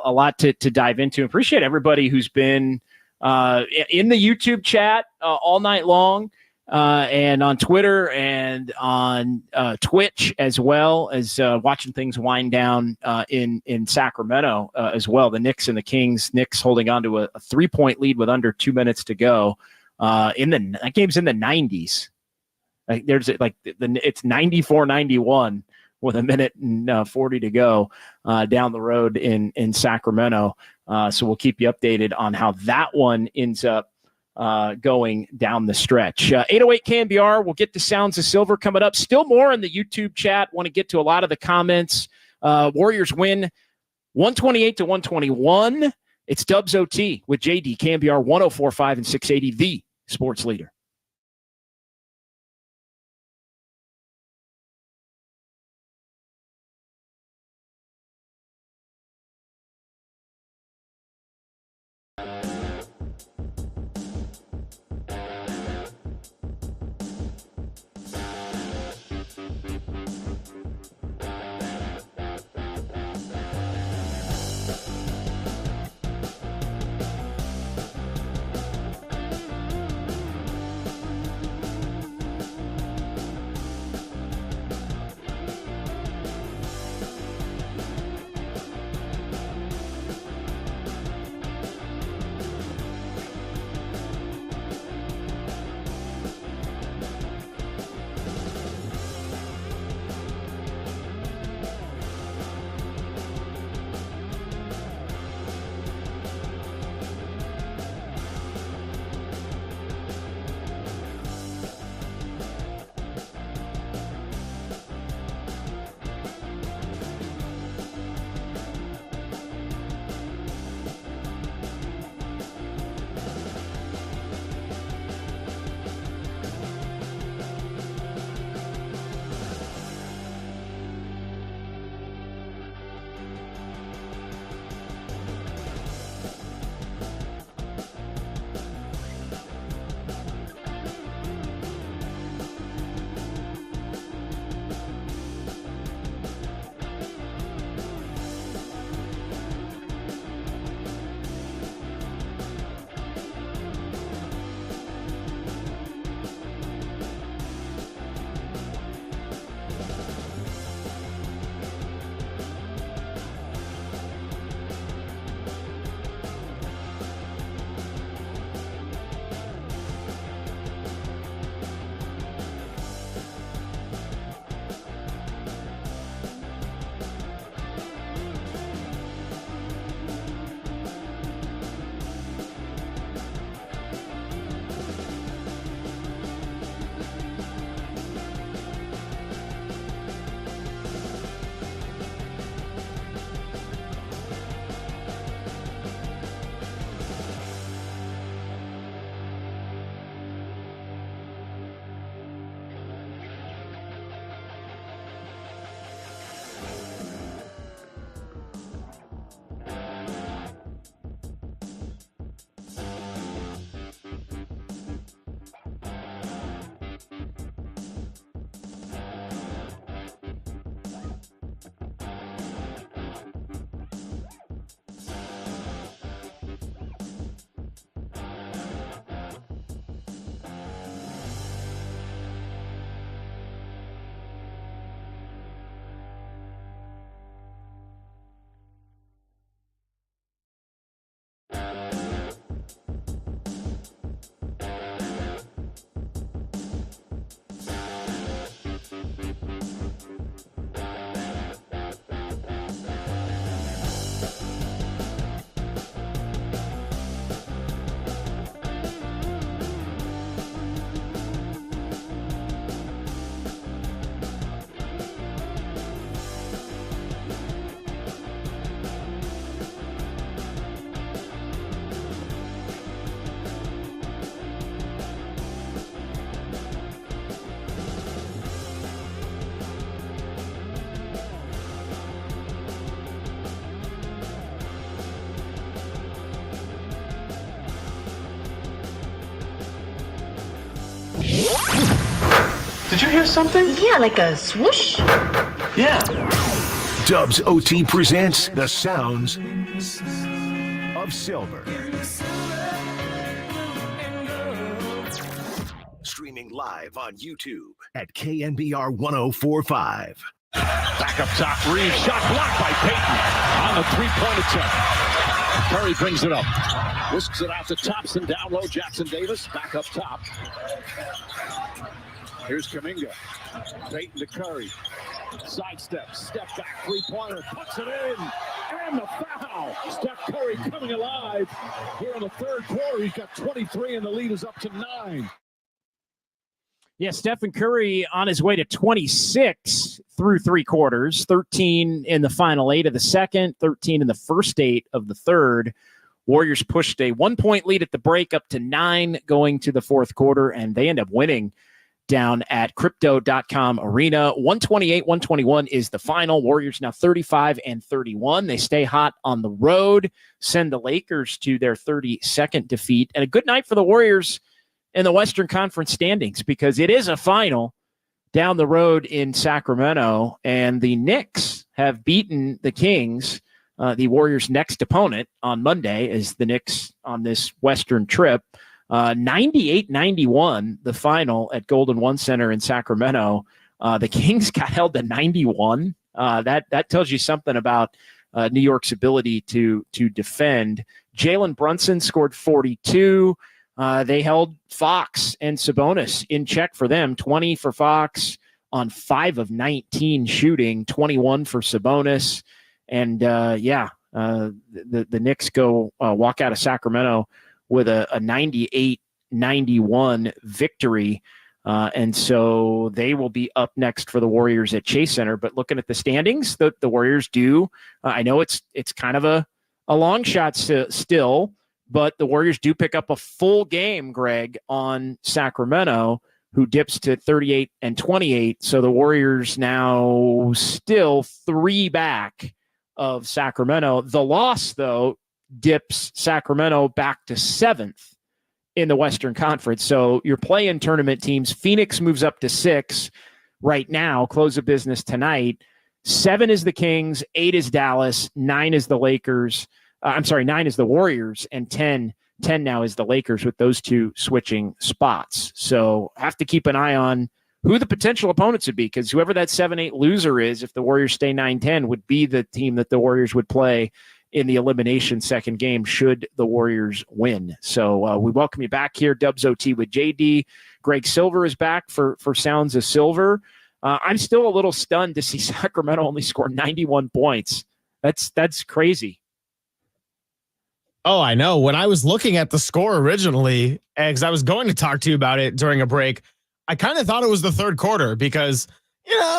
lot to dive into. Appreciate everybody who's been in the YouTube chat all night long, and on Twitter and on Twitch, as well as watching things wind down in Sacramento as well. The Knicks and the Kings. Knicks holding on to a 3-point lead with under 2 minutes to go. That game's in the 90s. It's 94-91 with 1:40 to go down the road in Sacramento. So we'll keep you updated on how that one ends up going down the stretch. 808 KNBR, we'll get to Sounds of Silver coming up. Still more in the YouTube chat. Want to get to a lot of the comments. Warriors win 128-121. It's Dubs OT with JD, KNBR 104.5 and 680, the sports leader. Did you hear something? Yeah, like a swoosh. Yeah. Dubs OT presents the sounds of silver. Streaming live on YouTube at KNBR 1045. Back up top, Reeves. Shot blocked by Peyton on the three-point attempt. Curry brings it up. Whisks it out to Thompson. Down low, Jackson Davis. Back up top. Here's Kuminga. Peyton to Curry. Sidestep. Step back. Three-pointer. Puts it in. And the foul. Steph Curry coming alive. Here in the third quarter, he's got 23, and the lead is up to 9. Yeah, Stephen Curry on his way to 26 through three quarters, 13 in the final 8 of the second, 13 in the first 8 of the third. Warriors pushed a 1-point lead at the break up to 9 going to the fourth quarter, and they end up winning down at crypto.com arena. 128-121 is the final. Warriors now 35-31. They stay hot on the road, send the Lakers to their 32nd defeat, and a good night for the Warriors in the Western Conference standings, because it is a final down the road in Sacramento, and the Knicks have beaten the Kings, the Warriors' next opponent on Monday, as the Knicks on this Western trip. 98-91, the final at Golden One Center in Sacramento. The Kings got held to 91. That tells you something about New York's ability to defend. Jalen Brunson scored 42. They held Fox and Sabonis in check for them. 20 for Fox on 5 of 19 shooting, 21 for Sabonis. And the Knicks go walk out of Sacramento with a 98-91 victory. And so they will be up next for the Warriors at Chase Center. But looking at the standings, the Warriors do. I know it's kind of a long shot still, but the Warriors do pick up a full game, Greg, on Sacramento, who dips to 38-28. So the Warriors now still 3 back of Sacramento. The loss, though, dips Sacramento back to 7th in the Western Conference. So your play-in tournament teams, Phoenix moves up to 6 right now, close of business tonight. 7 is the Kings, 8 is Dallas, 9 is the Lakers. 9 is the Warriors, and 10 now is the Lakers, with those two switching spots. So have to keep an eye on who the potential opponents would be, because whoever that 7-8 loser is, if the Warriors stay 9-10, would be the team that the Warriors would play in the elimination second game should the Warriors win. So we welcome you back here, Dubs OT with JD. Greg Silver is back for Sounds of Silver. I'm still a little stunned to see Sacramento only score 91 points. That's crazy. Oh, I know. When I was looking at the score originally, because I was going to talk to you about it during a break, I kind of thought it was the third quarter because,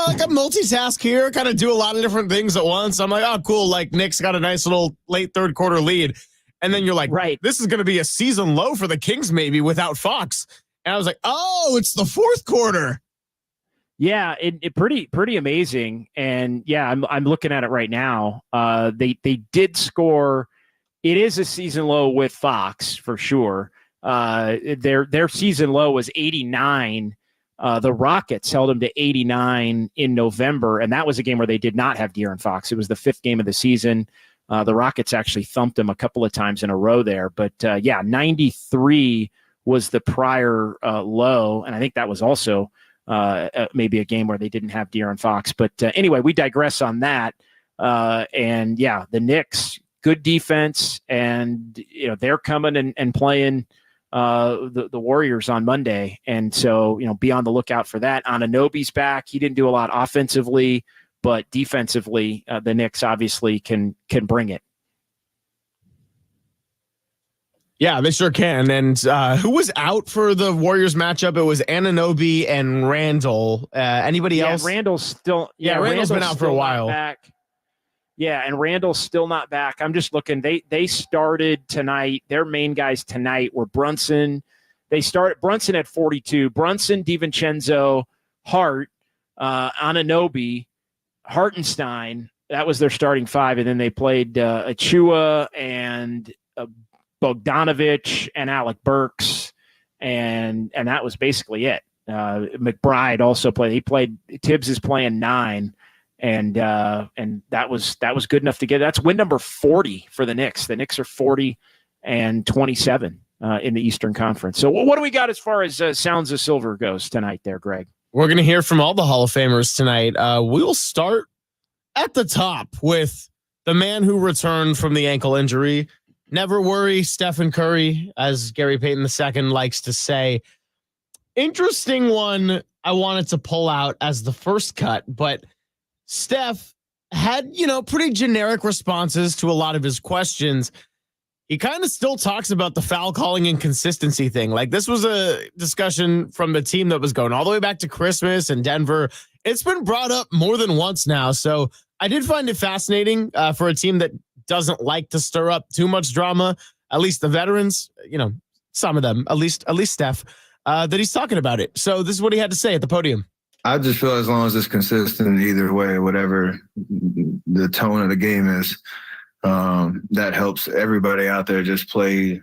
like a multitask here, kind of do a lot of different things at once. I'm like, oh, cool. Like Knicks got a nice little late third quarter lead. And then you're like, right, this is going to be a season low for the Kings maybe without Fox. And I was like, oh, it's the fourth quarter. Yeah, it pretty amazing. And yeah, I'm looking at it right now. They did score. It is a season low with Fox for sure. Their season low was 89. The Rockets held them to 89 in November, and that was a game where they did not have De'Aaron Fox. It was the 5th game of the season. The Rockets actually thumped them a couple of times in a row there. But 93 was the prior low, and I think that was also maybe a game where they didn't have De'Aaron Fox. But anyway, we digress on that. The Knicks, good defense, and they're coming and playing the Warriors on Monday, and so be on the lookout for that. Anunoby's back. He didn't do a lot offensively, but defensively, the Knicks obviously can bring it. Yeah, they sure can. And who was out for the Warriors matchup? It was Anunoby and Randall. Anybody else? Randall's still. Randall's been out for a while. Back. Yeah, and Randall's still not back. I'm just looking. They started tonight. Their main guys tonight were Brunson. They started Brunson at 42. Brunson, DiVincenzo, Hart, Anunoby, Hartenstein. That was their starting 5, and then they played Achua and Bogdanovich and Alec Burks, and that was basically it. McBride also played. Tibbs is playing 9. And that was good enough to get. That's win number 40 for the Knicks. The Knicks are 40-27 in the Eastern Conference. So what do we got as far as Sounds of Silver goes tonight there, Greg? We're going to hear from all the Hall of Famers tonight. We will start at the top with the man who returned from the ankle injury. Never worry, Stephen Curry, as Gary Payton II likes to say. Interesting one I wanted to pull out as the first cut, but Steph had, pretty generic responses to a lot of his questions. He kind of still talks about the foul calling and consistency thing. Like, this was a discussion from the team that was going all the way back to Christmas and Denver. It's been brought up more than once now. So I did find it fascinating for a team that doesn't like to stir up too much drama. At least the veterans, some of them, at least Steph, that he's talking about it. So this is what he had to say at the podium. I just feel as long as it's consistent either way, whatever the tone of the game is, that helps everybody out there just play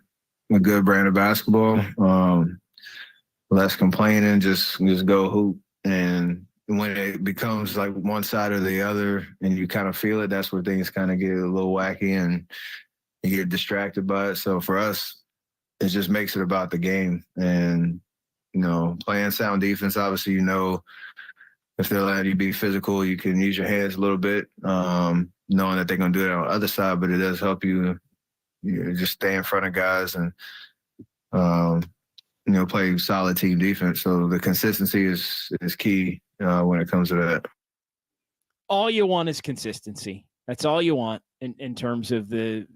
a good brand of basketball. Less complaining, just go hoop. And when it becomes like one side or the other and you kind of feel it, that's where things kind of get a little wacky and you get distracted by it. So for us, it just makes it about the game. And, playing sound defense, obviously, if they're letting you be physical, you can use your hands a little bit, knowing that they're going to do it on the other side, but it does help you, just stay in front of guys and, play solid team defense. So the consistency is key when it comes to that. All you want is consistency. That's all you want in terms of the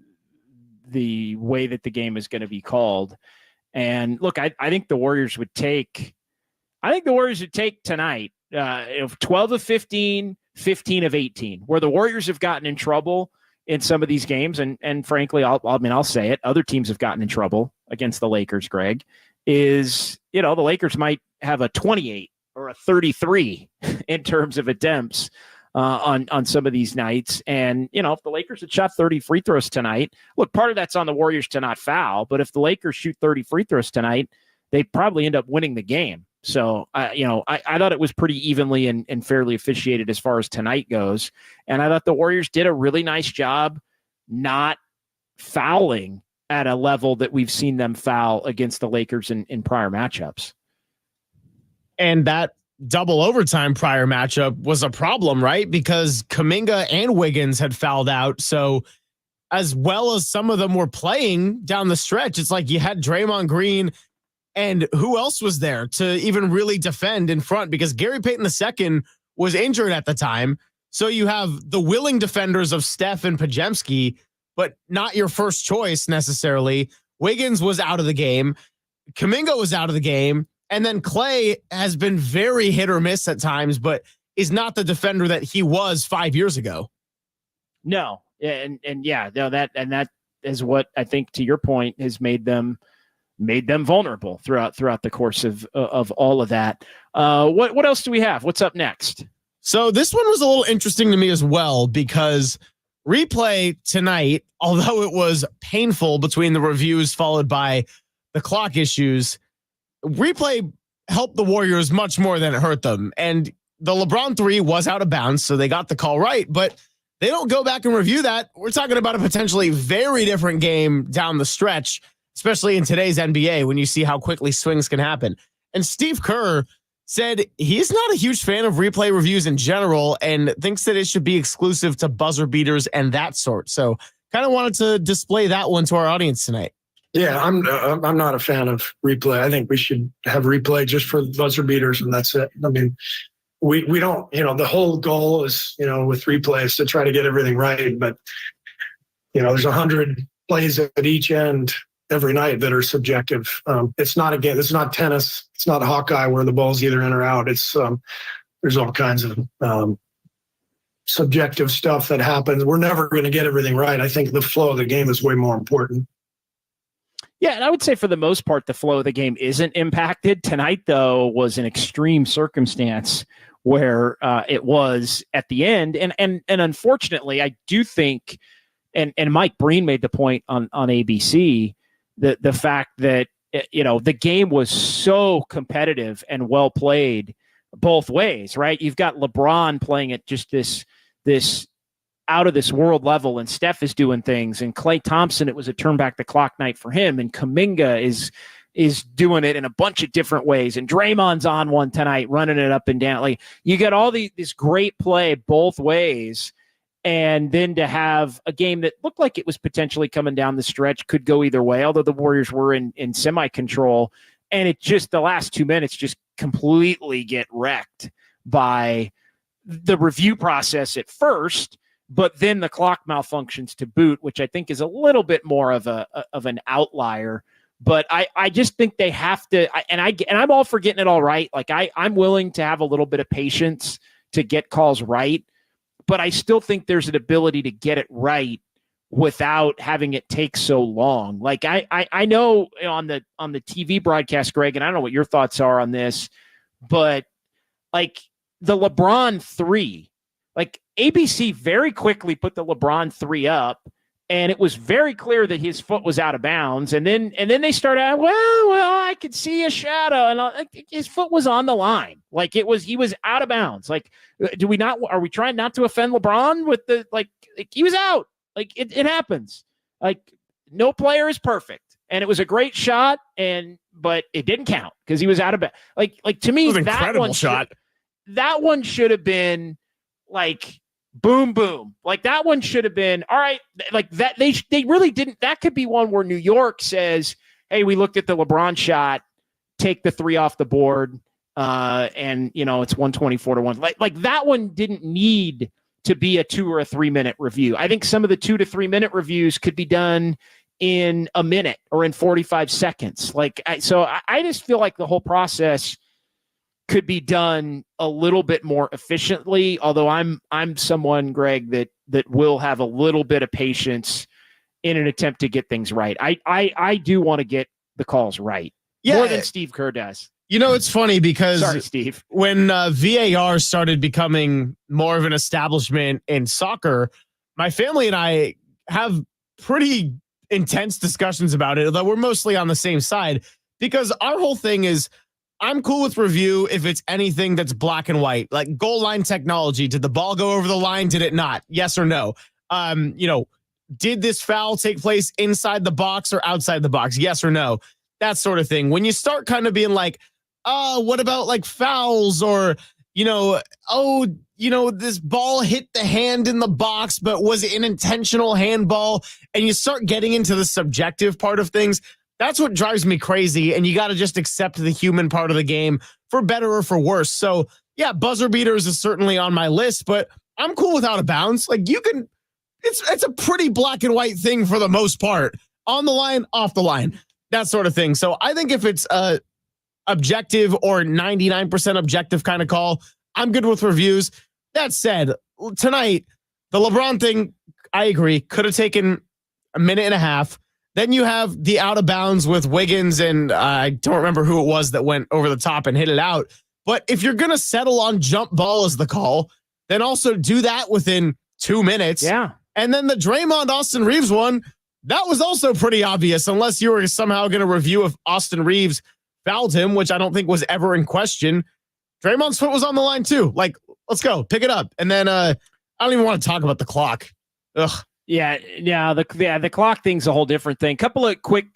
way that the game is going to be called. And look, I think the Warriors would take tonight, 12 of 15, 15 of 18, where the Warriors have gotten in trouble in some of these games. And frankly, I'll say it. Other teams have gotten in trouble against the Lakers, Greg, is, the Lakers might have a 28 or a 33 in terms of attempts on some of these nights. And, if the Lakers had shot 30 free throws tonight, look, part of that's on the Warriors to not foul, but if the Lakers shoot 30 free throws tonight, they probably end up winning the game. So, I thought it was pretty evenly and fairly officiated as far as tonight goes. And I thought the Warriors did a really nice job not fouling at a level that we've seen them foul against the Lakers in prior matchups. And that double overtime prior matchup was a problem, right? Because Kuminga and Wiggins had fouled out. So as well as some of them were playing down the stretch, it's like you had Draymond Green and who else was there to even really defend in front? Because Gary Payton II was injured at the time. So you have the willing defenders of Steph and Podziemski, but not your first choice necessarily. Wiggins was out of the game. Kuminga was out of the game. And then Clay has been very hit or miss at times, but is not the defender that he was 5 years ago. No. That is what I think, to your point, has made them vulnerable throughout the course of all of that. What else do we have? What's up next? So this one was a little interesting to me as well, because replay tonight, although it was painful between the reviews followed by the clock issues, replay helped the Warriors much more than it hurt them. And the LeBron 3 was out of bounds, so they got the call right, but they don't go back and review that. We're talking about a potentially very different game down the stretch, especially in today's NBA when you see how quickly swings can happen. And Steve Kerr said he's not a huge fan of replay reviews in general and thinks that it should be exclusive to buzzer beaters and that sort. So kind of wanted to display that one to our audience tonight. Yeah, I'm not a fan of replay. I think we should have replay just for buzzer beaters, and that's it. I mean, we don't, the whole goal is, with replays to try to get everything right. But, there's 100 plays at each end every night that are subjective. It's not a game. It's not tennis. It's not Hawkeye where the ball's either in or out. It's there's all kinds of subjective stuff that happens. We're never going to get everything right. I think the flow of the game is way more important. Yeah, and I would say for the most part, the flow of the game isn't impacted. Tonight, though, was an extreme circumstance where it was at the end. And unfortunately, I do think, and Mike Breen made the point on ABC, the fact that, the game was so competitive and well played both ways, right? You've got LeBron playing at just this out of this world level, and Steph is doing things, and Klay Thompson, it was a turn back the clock night for him, and Kuminga is doing it in a bunch of different ways, and Draymond's on one tonight running it up and down. Like, you got all this great play both ways, and then to have a game that looked like it was potentially coming down the stretch, could go either way, although the Warriors were in semi-control, and it just, the last 2 minutes just completely get wrecked by the review process at first, but then the clock malfunctions to boot, which I think is a little bit more of an outlier. But I just think they have to, and I'm all for getting it all right. Like, I'm willing to have a little bit of patience to get calls right, but I still think there's an ability to get it right without having it take so long. Like, I know on the TV broadcast, Greg, and I don't know what your thoughts are on this, but like the LeBron 3, like ABC very quickly put the LeBron 3 up, and it was very clear that his foot was out of bounds. And then they started out, well, I could see a shadow, and his foot was on the line. Like, he was out of bounds. Like, are we trying not to offend LeBron with like he was out? Like, it happens. Like, no player is perfect, and it was a great shot, but it didn't count because he was out of bounds. Like to me, that one shot, that one should have been like boom, boom. Like, that one should have been all right. Like that, they really didn't. That could be one where New York says, "Hey, we looked at the LeBron shot, take the 3 off the board, and it's 124-1." Like that one didn't need to be a 2 or a 3 minute review. I think some of the 2 to 3 minute reviews could be done in a minute or in 45 seconds. Like, so I just feel like the whole process could be done a little bit more efficiently. Although I'm someone, Greg, that will have a little bit of patience in an attempt to get things right. I do want to get the calls right more than Steve Kerr does. It's funny because sorry, Steve, when VAR started becoming more of an establishment in soccer, my family and I have pretty intense discussions about it, although we're mostly on the same side, because our whole thing is, I'm cool with review if it's anything that's black and white, like goal line technology. Did the ball go over the line? Did it not? Yes or no? Did this foul take place inside the box or outside the box? Yes or no? That sort of thing. When you start kind of being like, what about like fouls, or, this ball hit the hand in the box, but was it an intentional handball? And you start getting into the subjective part of things. That's what drives me crazy. And you got to just accept the human part of the game, for better or for worse. So yeah, buzzer beaters is certainly on my list, but I'm cool with out of bounds. Like, it's a pretty black and white thing for the most part. On the line, off the line, that sort of thing. So I think if it's a objective or 99% objective kind of call, I'm good with reviews. That said, tonight, the LeBron thing, I agree, could have taken a minute and a half. Then you have the out of bounds with Wiggins, and I don't remember who it was that went over the top and hit it out. But if you're going to settle on jump ball as the call, then also do that within 2 minutes. Yeah. And then the Draymond Austin Reeves one, that was also pretty obvious, unless you were somehow going to review if Austin Reeves fouled him, which I don't think was ever in question. Draymond's foot was on the line too. Like, let's go, pick it up. And then I don't even want to talk about the clock. Ugh. Yeah. The clock thing's a whole different thing. Couple of quick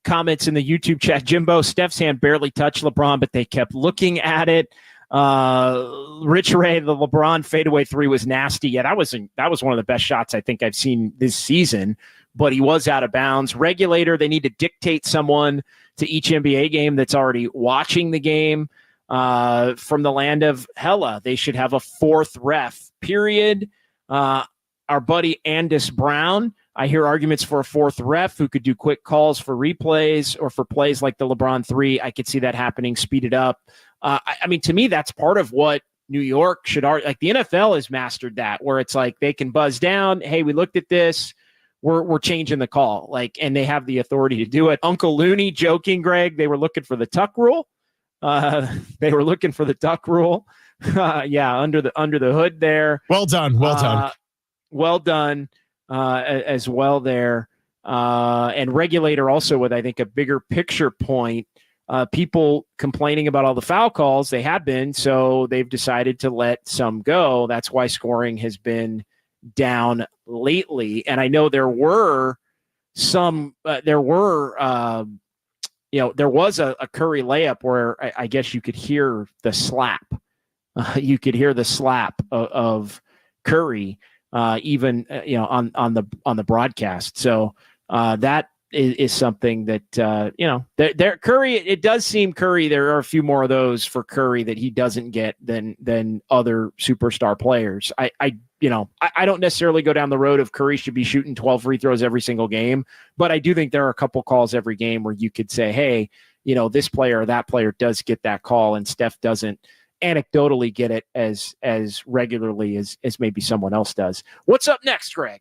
comments in the YouTube chat. Jimbo, Steph's hand barely touched LeBron, but they kept looking at it. Rich Ray, the LeBron fadeaway 3 was nasty. Yeah, that was one of the best shots I think I've seen this season, but he was out of bounds. Regulator, they need to dictate someone to each NBA game that's already watching the game. From the land of Hella, they should have a 4th ref, period. Our buddy Andis Brown, I hear arguments for a 4th ref who could do quick calls for replays or for plays like the LeBron 3. I could see that happening, speed it up. I mean, to me, that's part of what New York should like. The NFL has mastered that, where it's like they can buzz down. Hey, we looked at this. We're changing the call. Like, and they have the authority to do it. Uncle Looney joking, Greg, they were looking for the tuck rule. They were looking for the tuck rule. Yeah, under the hood there. Well done. Well done as well there. and Regulator also with, I think, a bigger picture point. People complaining about all the foul calls, they have been, so they've decided to let some go. That's why scoring has been down lately. And I know there was a Curry layup where I guess you could hear the slap. You could hear the slap of Curry, even on the broadcast. So that is something that Curry. It does seem Curry. There are a few more of those for Curry that he doesn't get than other superstar players. I don't necessarily go down the road of Curry should be shooting 12 free throws every single game, but I do think there are a couple calls every game where you could say, hey, this player or that player does get that call, and Steph doesn't anecdotally get it as regularly as maybe someone else does. What's up next, Greg?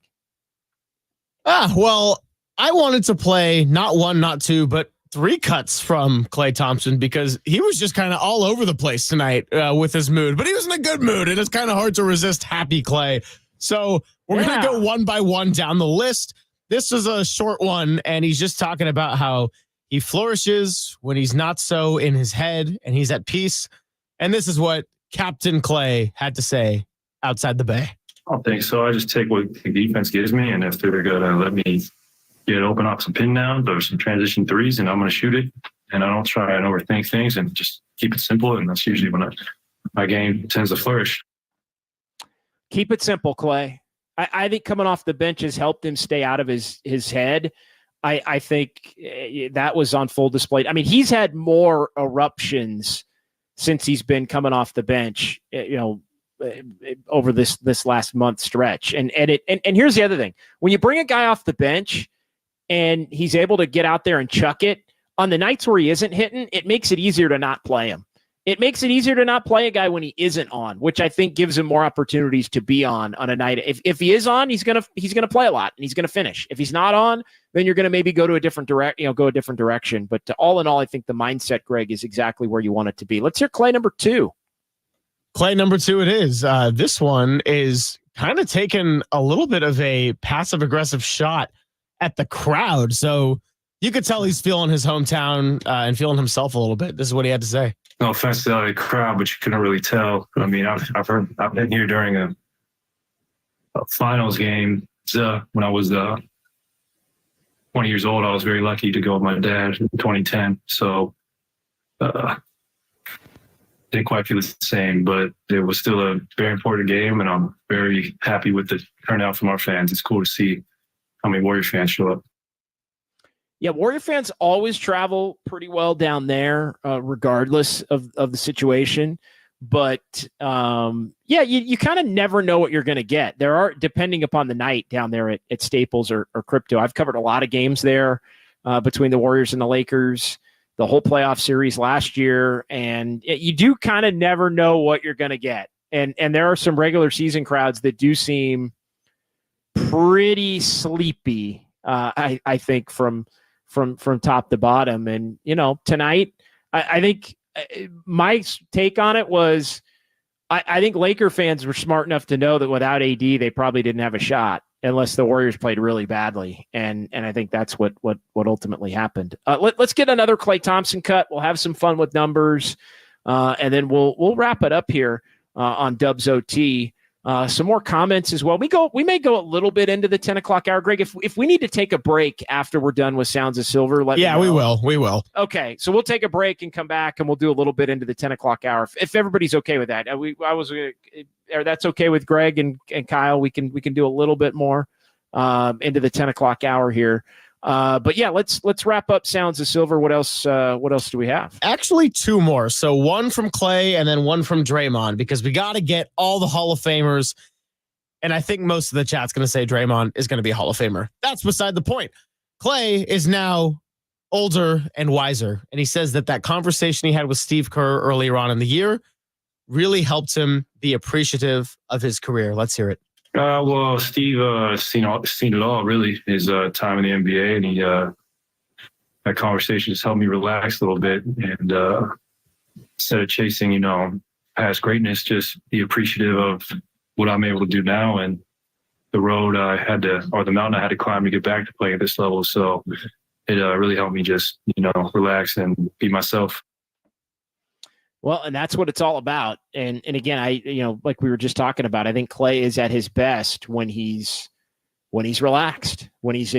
Well, I wanted to play not one, not two, but 3 cuts from Klay Thompson because he was just kind of all over the place tonight with his mood, but he was in a good mood, and it's kind of hard to resist happy Klay. So we're going to go one by one down the list. This is a short one, and he's just talking about how he flourishes when he's not so in his head and he's at peace. And this is what Captain Klay had to say outside the Bay. I don't think so. I just take what the defense gives me, and if they're going to let me get open up some pin downs or some transition threes, and I'm going to shoot it. And I don't try and overthink things and just keep it simple. And that's usually when my game tends to flourish. Keep it simple, Klay. I think coming off the bench has helped him stay out of his head. I think that was on full display. I mean, he's had more eruptions since he's been coming off the bench, over this last month stretch. And here's the other thing. When you bring a guy off the bench and he's able to get out there and chuck it on the nights where he isn't hitting, it makes it easier to not play him. It makes it easier to not play a guy when he isn't on, which I think gives him more opportunities to be on a night. If he is on, he's gonna play a lot and he's gonna finish. If he's not on, then you're gonna maybe go a different direction. But all in all, I think the mindset, Greg, is exactly where you want it to be. Let's hear Klay number 2. Klay number 2 it is. This one is kind of taking a little bit of a passive aggressive shot at the crowd. So you could tell he's feeling his hometown and feeling himself a little bit. This is what he had to say. No offense to the crowd, but you couldn't really tell. I mean, I've been here during a finals game when I was 20 years old. I was very lucky to go with my dad in 2010. So didn't quite feel the same, but it was still a very important game, and I'm very happy with the turnout from our fans. It's cool to see how many Warrior fans show up. Yeah, Warrior fans always travel pretty well down there, regardless of the situation. But you kind of never know what you're going to get. There are, depending upon the night down there at Staples or Crypto. I've covered a lot of games there between the Warriors and the Lakers, the whole playoff series last year, and you do kind of never know what you're going to get. And there are some regular season crowds that do seem pretty sleepy. I think from top to bottom. And, tonight, I think my take on it was, I think Laker fans were smart enough to know that without AD, they probably didn't have a shot unless the Warriors played really badly. And I think that's what ultimately happened. Let's get another Klay Thompson cut. We'll have some fun with numbers. And then we'll wrap it up here on Dubs OT. Some more comments as well. We may go a little bit into the 10 o'clock hour, Greg. If we need to take a break after we're done with Sounds of Silver, let me know. We will. Okay, so we'll take a break and come back, and we'll do a little bit into the 10 o'clock hour. If everybody's okay with that, that's okay with Greg and Kyle. We can do a little bit more into the 10 o'clock hour here. But yeah, let's wrap up Sounds of Silver. What else do we have? Actually, 2 more. So one from Klay and then one from Draymond, because we got to get all the Hall of Famers. And I think most of the chat's going to say Draymond is going to be a Hall of Famer. That's beside the point. Klay is now older and wiser. And he says that conversation he had with Steve Kerr earlier on in the year really helped him be appreciative of his career. Let's hear it. Well, Steve seen it all, really, his time in the NBA, and that conversation just helped me relax a little bit, and instead of chasing, past greatness, just be appreciative of what I'm able to do now, and the road I had to, or the mountain I had to climb to get back to play at this level. So it really helped me just, relax and be myself. Well, and that's what it's all about. And again, like we were just talking about, I think Klay is at his best when he's relaxed, when he's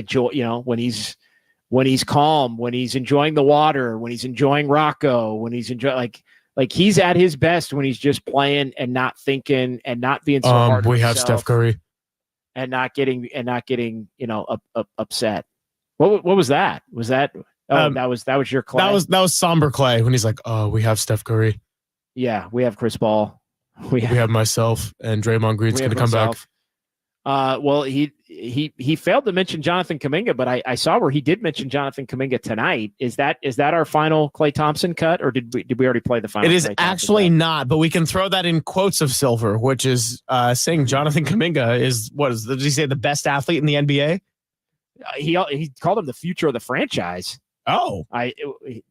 when he's calm, when he's enjoying the water, when he's enjoying Rocco, when he's enjoying like he's at his best when he's just playing and not thinking and not being so hard. We have Steph Curry and not getting upset. What was that? Was that? Oh, that was your Klay. That was somber Klay when he's like, "Oh, we have Steph Curry. Yeah, we have Chris Paul. We have myself, and Draymond Green's going to come back." Well, he failed to mention Jonathan Kuminga, but I saw where he did mention Jonathan Kuminga tonight. Is that our final Klay Thompson cut, or did we already play the final? It is actually not, but we can throw that in quotes of silver, which is saying Jonathan Kuminga is did he say the best athlete in the NBA? He called him the future of the franchise. Oh,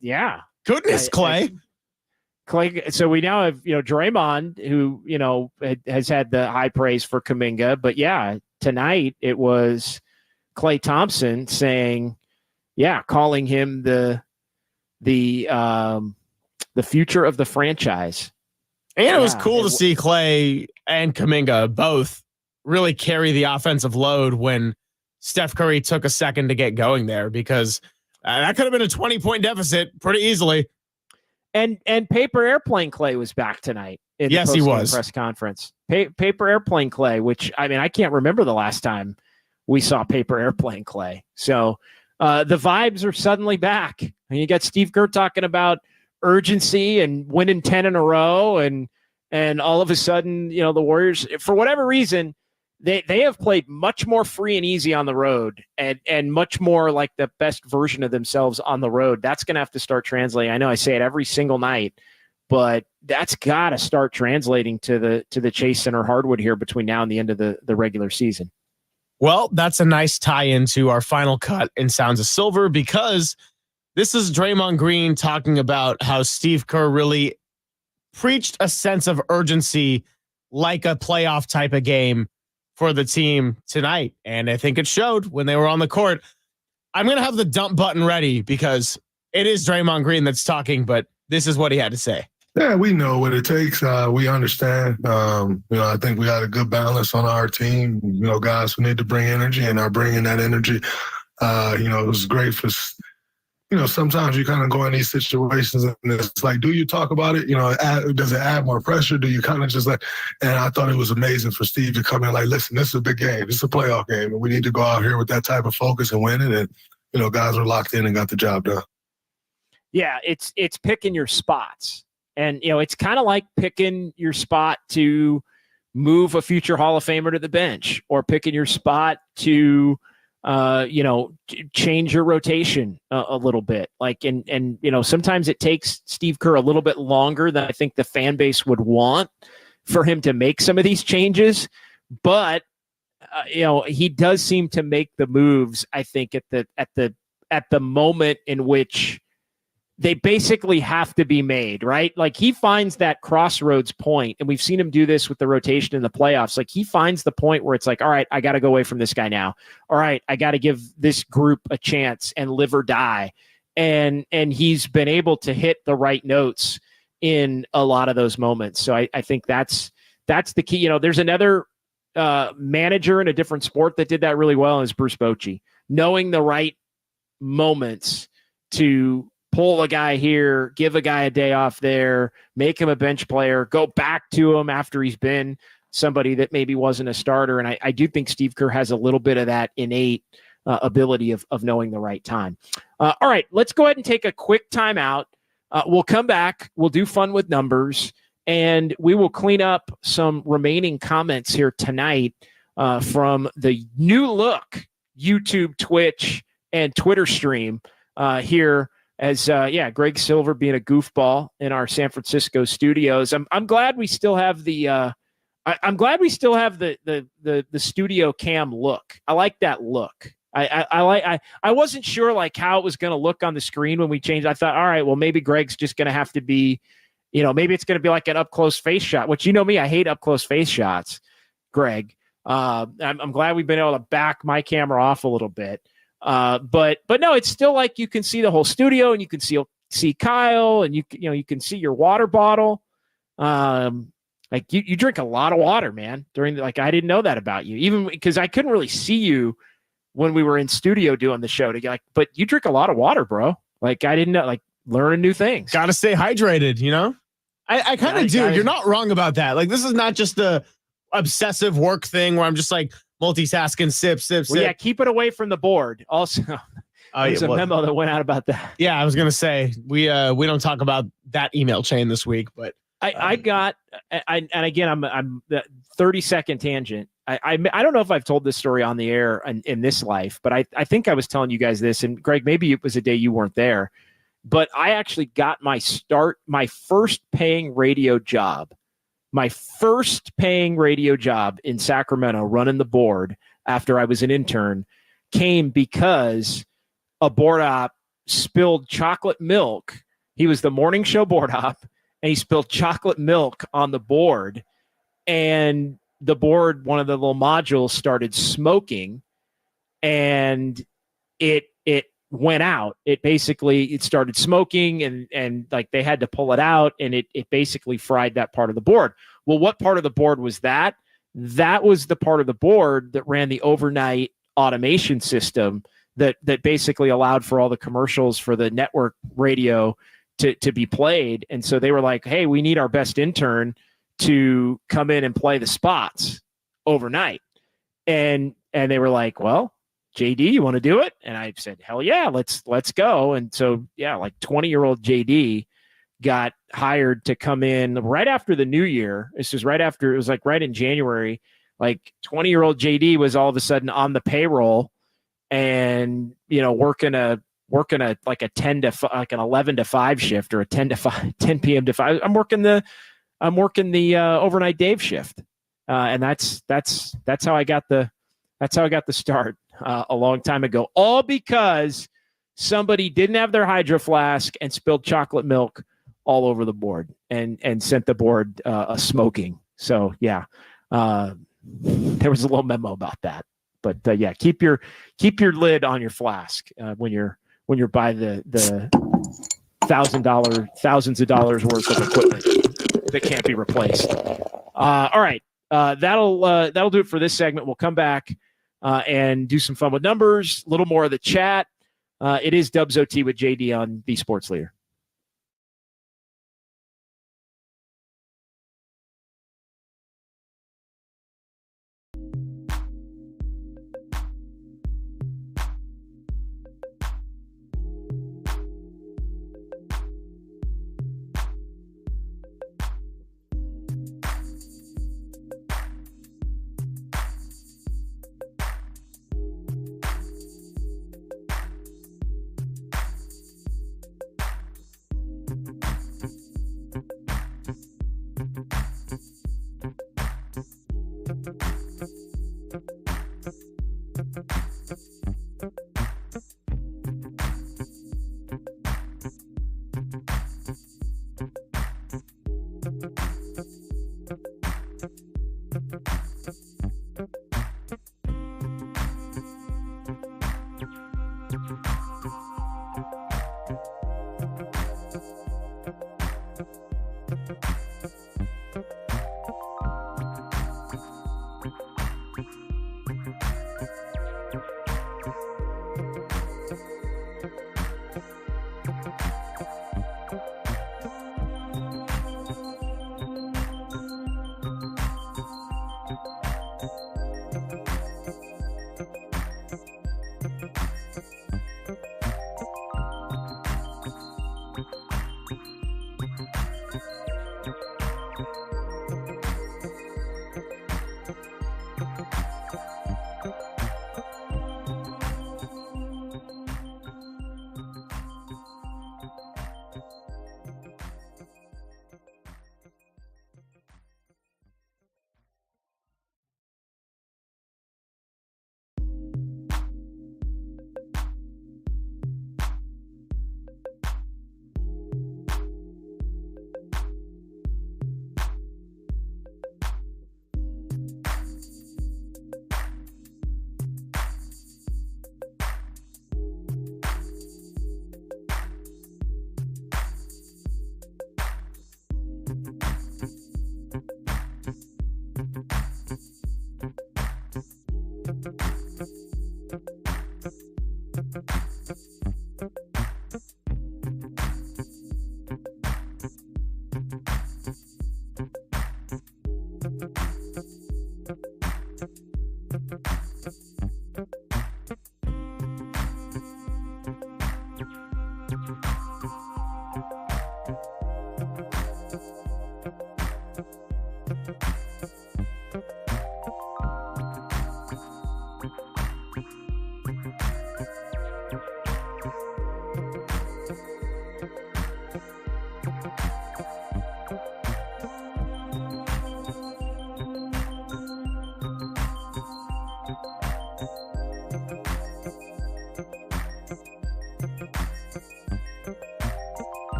yeah. Goodness, Klay. Klay. So we now have Draymond, who has had the high praise for Kuminga, but yeah, tonight it was Klay Thompson saying, calling him the future of the franchise. And it was cool to see Klay and Kuminga both really carry the offensive load when Steph Curry took a second to get going there, because that could have been a 20-point deficit pretty easily. And paper airplane Klay was back tonight. Yes, he was. Press conference. Paper airplane Klay, which I can't remember the last time we saw paper airplane Klay. So the vibes are suddenly back. And you got Steve Kerr talking about urgency and winning 10 in a row, and all of a sudden, the Warriors, for whatever reason, they have played much more free and easy on the road, and much more like the best version of themselves on the road. That's going to have to start translating. I know I say it every single night, but that's got to start translating to the Chase Center hardwood here between now and the end of the regular season. Well, that's a nice tie-in to our final cut in Sounds of Silver, because this is Draymond Green talking about how Steve Kerr really preached a sense of urgency, like a playoff type of game, for the team tonight. And I think it showed when they were on the court. I'm going to have the dump button ready because it is Draymond Green that's talking, but this is what he had to say. Yeah, we know what it takes. We understand. I think we had a good balance on our team. Guys who need to bring energy and are bringing that energy. It was great for, sometimes you kind of go in these situations and it's like, do you talk about it? Does it add more pressure? Do you kind of just and I thought it was amazing for Steve to come in like, listen, this is a big game. This is a playoff game. And we need to go out here with that type of focus and win it. And, guys were locked in and got the job done. Yeah, it's picking your spots. And, it's kind of like picking your spot to move a future Hall of Famer to the bench, or picking your spot to, change your rotation a little bit. And sometimes it takes Steve Kerr a little bit longer than I think the fan base would want for him to make some of these changes. But, he does seem to make the moves, I think, at the moment in which they basically have to be made, right? Like, he finds that crossroads point, and we've seen him do this with the rotation in the playoffs. Like, he finds the point where it's like, all right, I got to go away from this guy now. All right, I got to give this group a chance and live or die. And he's been able to hit the right notes in a lot of those moments. So I think that's the key. There's another manager in a different sport that did that really well, is Bruce Bochy, knowing the right moments to pull a guy here, give a guy a day off there, make him a bench player, go back to him after he's been somebody that maybe wasn't a starter. And I do think Steve Kerr has a little bit of that innate ability of knowing the right time. All right, let's go ahead and take a quick timeout. We'll come back. We'll do fun with numbers, and we will clean up some remaining comments here tonight from the new look YouTube, Twitch, and Twitter stream here. As Greg Silver being a goofball in our San Francisco studios. I'm glad we still have the studio cam look. I like that look. I wasn't sure like how it was going to look on the screen when we changed. I thought, all right, well, maybe Greg's just going to have to be, maybe it's going to be like an up close face shot, which, me, I hate up close face shots, Greg. I'm glad we've been able to back my camera off a little bit. But no, it's still like you can see the whole studio, and you can see Kyle, and you can see your water bottle. Like you drink a lot of water, man. I didn't know that about you, even because I couldn't really see you when we were in studio doing the show. But you drink a lot of water, bro. Like I didn't know. Like learning new things. Got to stay hydrated, you know. I kind of do. You're not wrong about that. Like this is not just a obsessive work thing where I'm just like multitasking, sip. Well, yeah, keep it away from the board. Also, there's a memo that went out about that. Yeah, I was gonna say we don't talk about that email chain this week, but I got and again I'm the 30-second tangent. I don't know if I've told this story on the air in this life, but I think I was telling you guys this, and Greg, maybe it was a day you weren't there, but I actually got my first paying radio job. My first paying radio job in Sacramento, running the board after I was an intern, came because a board op spilled chocolate milk. He was the morning show board op, and he spilled chocolate milk on the board. And the board, one of the little modules, started smoking, and it went out. It started smoking, and like they had to pull it out, and it basically fried that part of the board. Well, what part of the board was that? That was the part of the board that ran the overnight automation system that basically allowed for all the commercials for the network radio to be played. And so they were like, hey, we need our best intern to come in and play the spots overnight. And they were like, well, JD, you want to do it? And I said, hell yeah, let's go. And so, yeah, like 20-year-old JD got hired to come in right after the new year. This was right after, it was like right in January. Like 20-year-old JD was all of a sudden on the payroll and, working a like a 10 to like an 11 to 5 shift, or a 10 PM to 5. I'm working the overnight Dave shift. And that's how I got the start a long time ago, all because somebody didn't have their hydro flask and spilled chocolate milk all over the board and sent the board smoking. So yeah, there was a little memo about that. But yeah, keep your lid on your flask when you're by the thousands of dollars worth of equipment that can't be replaced. All right, that'll do it for this segment. We'll come back and do some fun with numbers, a little more of the chat. It is Dubs OT with JD on the Sports Leader.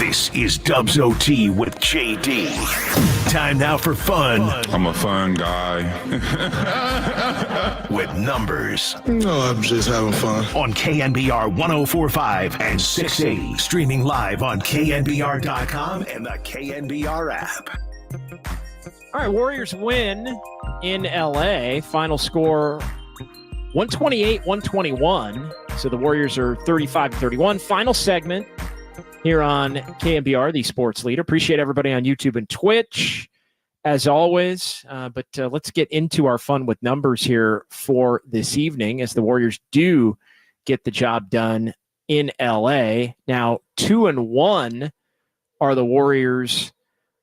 This is Dubs OT with JD. Time now for fun. I'm a fun guy. With numbers. No, I'm just having fun. On KNBR 104.5 and 680. Streaming live on KNBR.com and the KNBR app. All right, Warriors win in LA. Final score 128-121. So the Warriors are 35-31. Final segment here on KNBR, the sports leader. Appreciate everybody on YouTube and Twitch, as always. But let's get into our fun with numbers here for this evening, as the Warriors do get the job done in LA. Now, 2-1 are the Warriors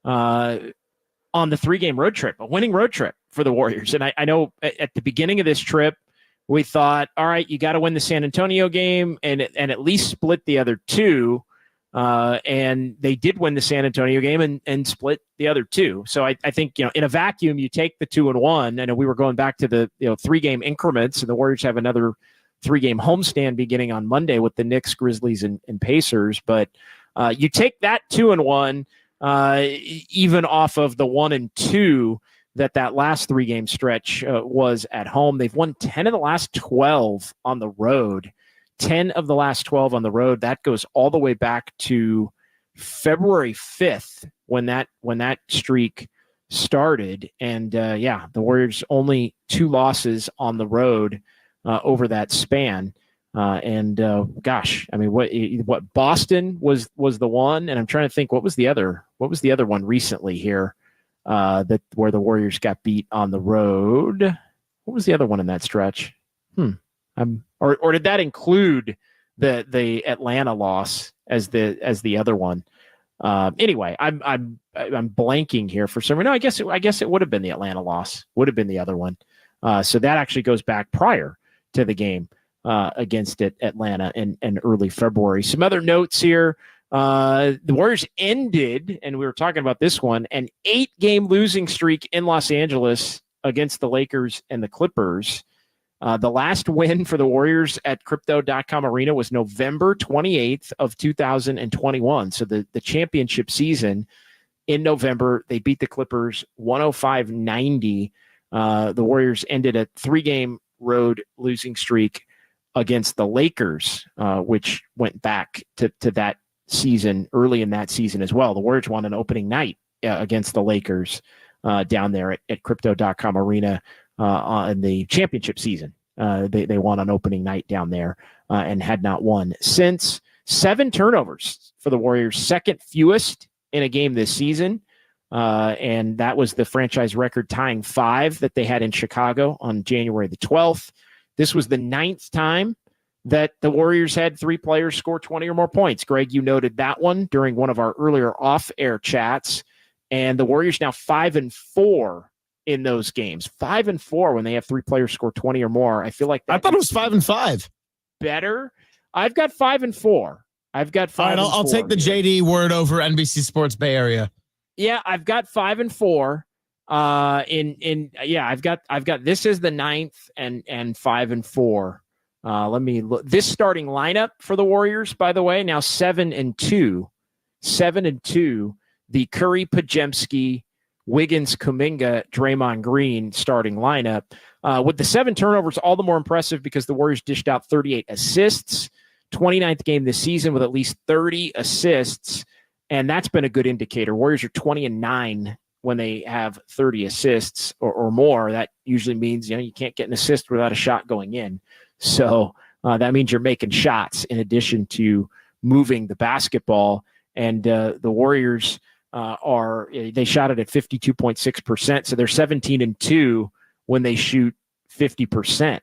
on the 3-game road trip, a winning road trip for the Warriors. And I know at the beginning of this trip, we thought, all right, you got to win the San Antonio game and at least split the other two. And they did win the San Antonio game and split the other two. So I think, in a vacuum, you take the 2-1. I know we were going back to the 3-game increments, and the Warriors have another 3-game homestand beginning on Monday with the Knicks, Grizzlies, and Pacers. But you take that 2-1, even off of the 1-2 that last 3-game stretch was at home. They've won 10 of the last 12 on the road. 10 of the last 12 on the road. That goes all the way back to February 5th when that streak started. And the Warriors only 2 losses on the road over that span. Gosh, I mean, what Boston was the one, and I'm trying to think what was the other one recently here where the Warriors got beat on the road. What was the other one in that stretch? Or did that include the Atlanta loss as the other one? Anyway, I'm blanking here for some reason. No, I guess it would have been the Atlanta loss. Would have been the other one. So that actually goes back prior to the game against Atlanta in early February. Some other notes here. The Warriors ended, and we were talking about this one, an 8-game losing streak in Los Angeles against the Lakers and the Clippers. The last win for the Warriors at Crypto.com Arena was November 28th of 2021. So the championship season in November, they beat the Clippers 105-90. The Warriors ended a 3-game road losing streak against the Lakers, which went back to that season, early in that season as well. The Warriors won an opening night against the Lakers down there at Crypto.com Arena in the championship season. They won on opening night down there and had not won since. 7 turnovers for the Warriors, second fewest in a game this season. And that was the franchise record tying 5 that they had in Chicago on January the 12th. This was the 9th time that the Warriors had 3 players score 20 or more points. Greg, you noted that one during one of our earlier off-air chats. And the Warriors now 5-4 in those games. 5-4 when they have 3 players score 20 or more. I feel like I thought it was 5-5. Better. I've got 5-4. I've got 5. All right, I'll take the JD word over NBC Sports Bay Area. Yeah, I've got 5-4. I've got this is the 9th and 5-4. Let me look. This starting lineup for the Warriors, by the way, now 7-2. 7-2. The Curry, Podziemski, Wiggins, Kuminga, Draymond Green starting lineup. With the 7 turnovers, all the more impressive because the Warriors dished out 38 assists. 29th game this season with at least 30 assists. And that's been a good indicator. Warriors are 20-9 when they have 30 assists or more. That usually means, you can't get an assist without a shot going in. So that means you're making shots in addition to moving the basketball. And the Warriors they shot it at 52.6%. So they're 17-2 when they shoot 50%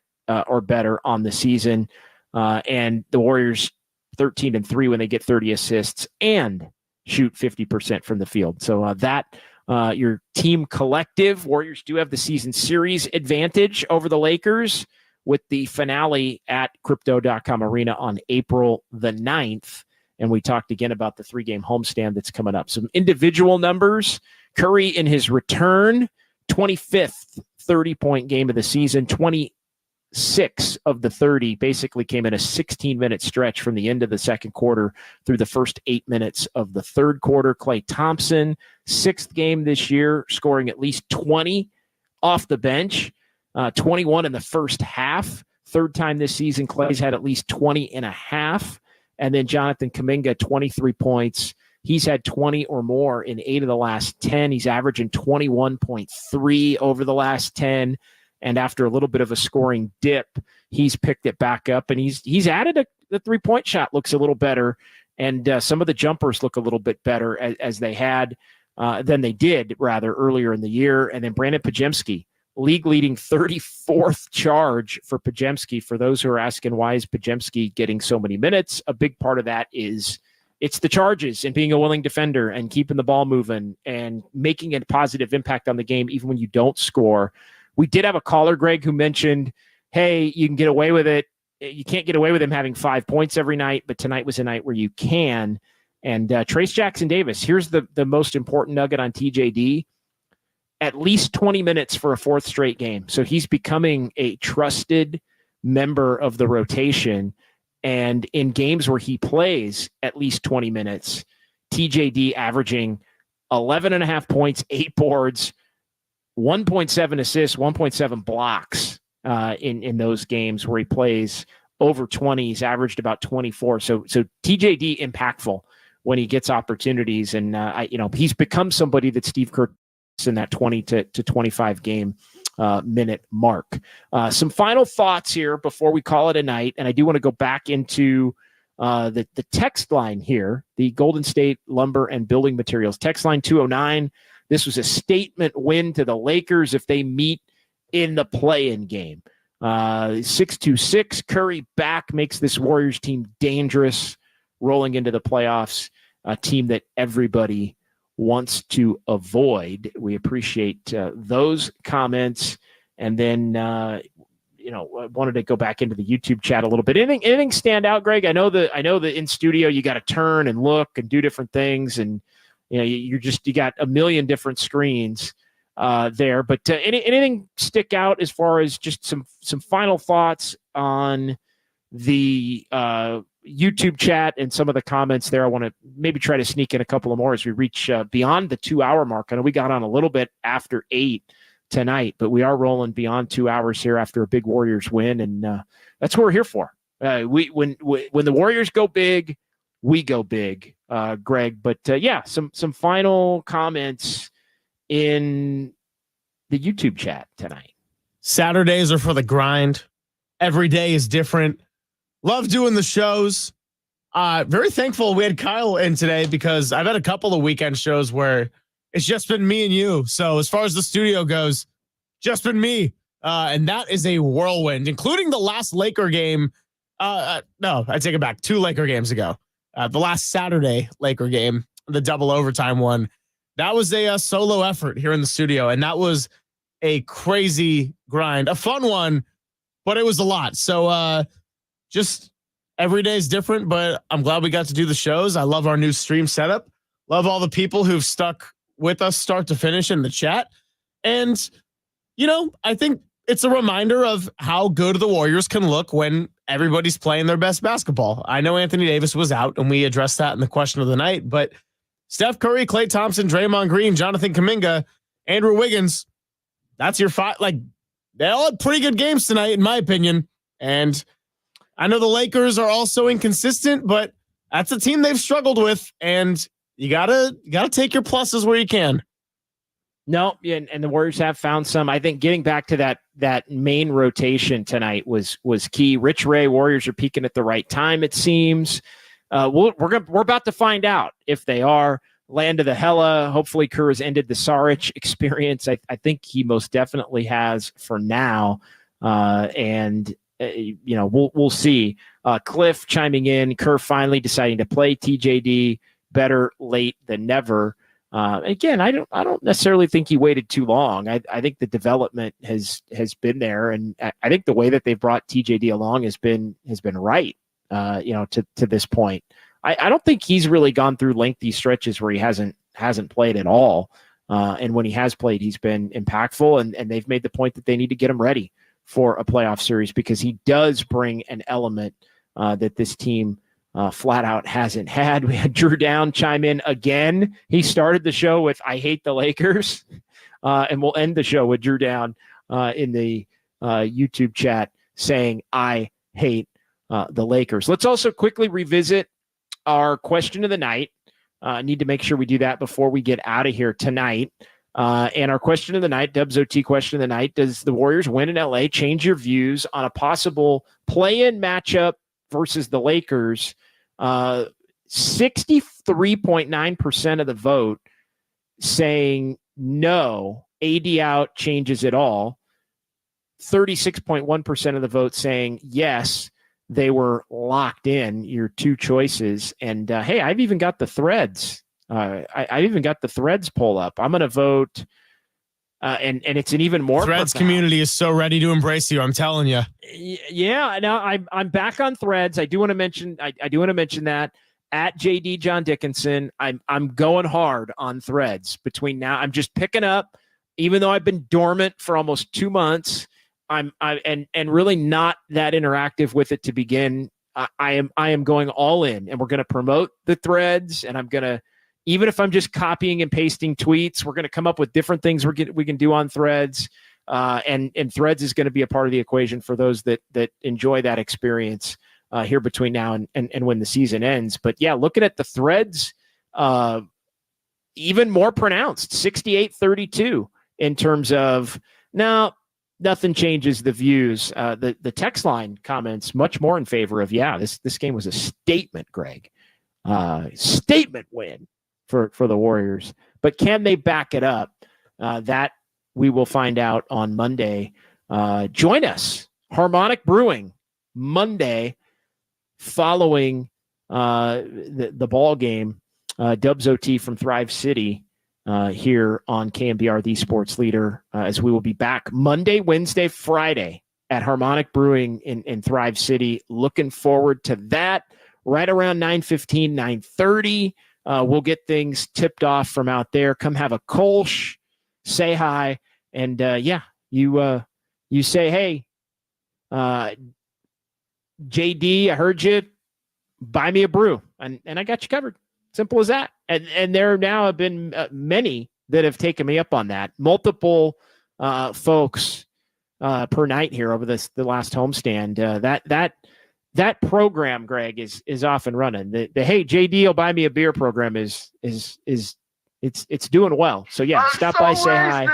or better on the season. And the Warriors 13-3 when they get 30 assists and shoot 50% from the field. So your team collective, Warriors do have the season series advantage over the Lakers with the finale at Crypto.com Arena on April the 9th. And we talked again about the 3-game homestand that's coming up. Some individual numbers. Curry in his return, 25th 30-point game of the season, 26 of the 30 basically came in a 16-minute stretch from the end of the second quarter through the first 8 minutes of the third quarter. Klay Thompson, 6th game this year, scoring at least 20 off the bench, 21 in the first half. Third time this season, Klay's had at least 20 and a half. And then Jonathan Kuminga, 23 points. He's had 20 or more in 8 of the last 10. He's averaging 21.3 over the last 10. And after a little bit of a scoring dip, he's picked it back up. And he's added the 3-point shot looks a little better. And some of the jumpers look a little bit better as they had than they did, rather, earlier in the year. And then Brandon Podziemski, league-leading 34th charge for Podziemski. For those who are asking, why is Podziemski getting so many minutes? A big part of that is it's the charges and being a willing defender and keeping the ball moving and making a positive impact on the game even when you don't score. We did have a caller, Greg, who mentioned, hey, you can get away with it. You can't get away with him having 5 points every night, but tonight was a night where you can. And Trace Jackson-Davis, here's the most important nugget on TJD. At least 20 minutes for a 4th straight game. So he's becoming a trusted member of the rotation. And in games where he plays at least 20 minutes, TJD averaging 11.5 points, 8 boards, 1.7 assists, 1.7 blocks in those games where he plays over 20. He's averaged about 24. So TJD impactful when he gets opportunities. And, he's become somebody that Steve Kerr in that 20 to 25 game minute mark. Some final thoughts here before we call it a night. And I do want to go back into the text line here, the Golden State Lumber and Building Materials text line 209. This was a statement win to the Lakers if they meet in the play-in game. 626, Curry back makes this Warriors team dangerous, rolling into the playoffs, a team that everybody wants to avoid. We appreciate those comments. And then, I wanted to go back into the YouTube chat a little bit. Anything stand out, Greg? I know that in studio you got to turn and look and do different things, and you got a million different screens there. But anything stick out as far as just some final thoughts on the YouTube chat and some of the comments there? I want to maybe try to sneak in a couple of more as we reach beyond the 2-hour mark. I know we got on a little bit after 8 tonight, but we are rolling beyond 2 hours here after a big Warriors win, and that's what we're here for. When the Warriors go big, we go big, Greg. But yeah, some final comments in the YouTube chat tonight. Saturdays are for the grind. Every day is different. Love doing the shows. Very thankful we had Kyle in today because I've had a couple of weekend shows where it's just been me and you. So as far as the studio goes, just been me. And that is a whirlwind, including the last Laker game. No, I take it back. 2 Laker games ago. The last Saturday Laker game, the double overtime one. That was a solo effort here in the studio. And that was a crazy grind, a fun one, but it was a lot. So just every day is different, but I'm glad we got to do the shows. I love our new stream setup. Love all the people who've stuck with us start to finish in the chat. And, you know, I think it's a reminder of how good the Warriors can look when everybody's playing their best basketball. I know Anthony Davis was out, and we addressed that in the question of the night, but Steph Curry, Klay Thompson, Draymond Green, Jonathan Kuminga, Andrew Wiggins, that's your 5. Like, they all had pretty good games tonight, in my opinion. And I know the Lakers are also inconsistent, but that's a team they've struggled with, and you gotta take your pluses where you can. No, and the Warriors have found some. I think getting back to that main rotation tonight was key. Rich Ray, Warriors are peaking at the right time, it seems. We're about to find out if they are. Land of the Hella. Hopefully, Kerr has ended the Saric experience. I think he most definitely has for now, and. We'll see. Cliff chiming in. Kerr finally deciding to play TJD. Better late than never. Again, I don't necessarily think he waited too long. I think the development has been there, and I think the way that they've brought TJD along has been right. To this point, I don't think he's really gone through lengthy stretches where he hasn't played at all. And when he has played, he's been impactful, and they've made the point that they need to get him ready for a playoff series because he does bring an element that this team flat out hasn't had. We had Drew Down chime in again. He started the show with "I hate the Lakers," and we'll end the show with Drew Down in the YouTube chat saying "I hate the Lakers." Let's also quickly revisit our question of the night. Need to make sure we do that before we get out of here tonight. And our question of the night, Dubs OT question of the night: does the Warriors win in LA change your views on a possible play-in matchup versus the Lakers? 63.9% of the vote saying no, AD out changes it all. 36.1% of the vote saying yes, they were locked in, your 2 choices. And hey, I've even got the threads. I've even got the threads pull up. I'm going to vote, and it's an even more threads community is so ready to embrace you. I'm telling you. Yeah. Now I'm back on threads. I do want to mention. I do want to mention that at JD John Dickinson, I'm going hard on threads between now. I'm just picking up, even though I've been dormant for almost 2 months. And really not that interactive with it to begin. I am going all in, and we're going to promote the threads, and I'm going to. Even if I'm just copying and pasting tweets, we're going to come up with different things we can do on threads. And threads is going to be a part of the equation for those that enjoy that experience here between now and when the season ends. But yeah, looking at the threads, even more pronounced, 68-32 in terms of now nothing changes the views. The text line comments much more in favor of, this game was a statement, Greg. Statement win for the Warriors, but can they back it up? That we will find out on Monday. Join us, Harmonic Brewing, Monday following the ball game. Dubs OT from Thrive City here on KNBR, the sports leader, as we will be back Monday, Wednesday, Friday at Harmonic Brewing in Thrive City. Looking forward to that. Right around 9:15, 9:30. We'll get things tipped off from out there. Come have a Kolsch, say hi, and you say, hey, JD, I heard you. Buy me a brew, and I got you covered. Simple as that. And there now have been many that have taken me up on that. Multiple folks per night here over the last homestand. That that program, Greg, is off and running. The Hey JD will buy me a beer program is it's doing well. So yeah, stop by, say hi.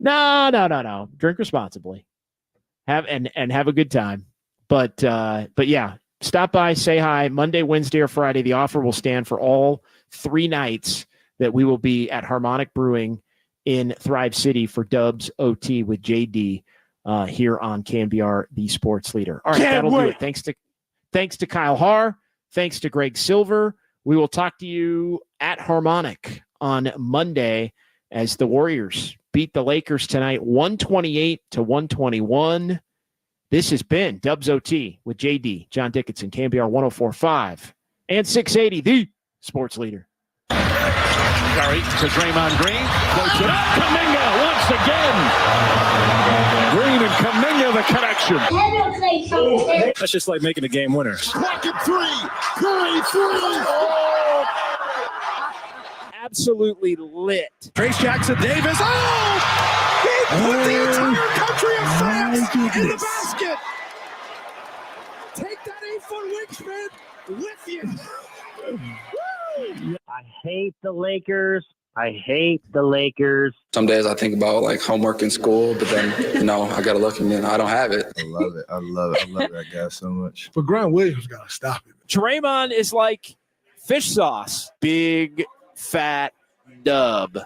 No. Drink responsibly. Have a good time. But yeah, stop by, say hi. Monday, Wednesday, or Friday. The offer will stand for all 3 nights that we will be at Harmonic Brewing in Thrive City for Dubs OT with JD here on KNBR, the sports leader. All right, that'll do it. Thanks to Kyle Haar. Thanks to Greg Silver. We will talk to you at Harmonic on Monday as the Warriors beat the Lakers tonight 128-121. This has been Dubs OT with JD, John Dickinson, KNBR 104.5 and 680, the sports leader. Curry to Draymond Green. Floats it up. Kuminga once again. Green and Kuminga, the connection. That's just like making a game winner. Pocket 3. Curry 3. Oh! Absolutely lit. Trace Jackson Davis. Oh! He put the entire country of France in the basket. Take that 8-foot wingspan with you. I hate the Lakers. Some days I think about like homework in school, but then I got to look and I don't have it. I love it. I love that guy so much. But Grant Williams got to stop it. Draymond is like fish sauce. Big fat dub.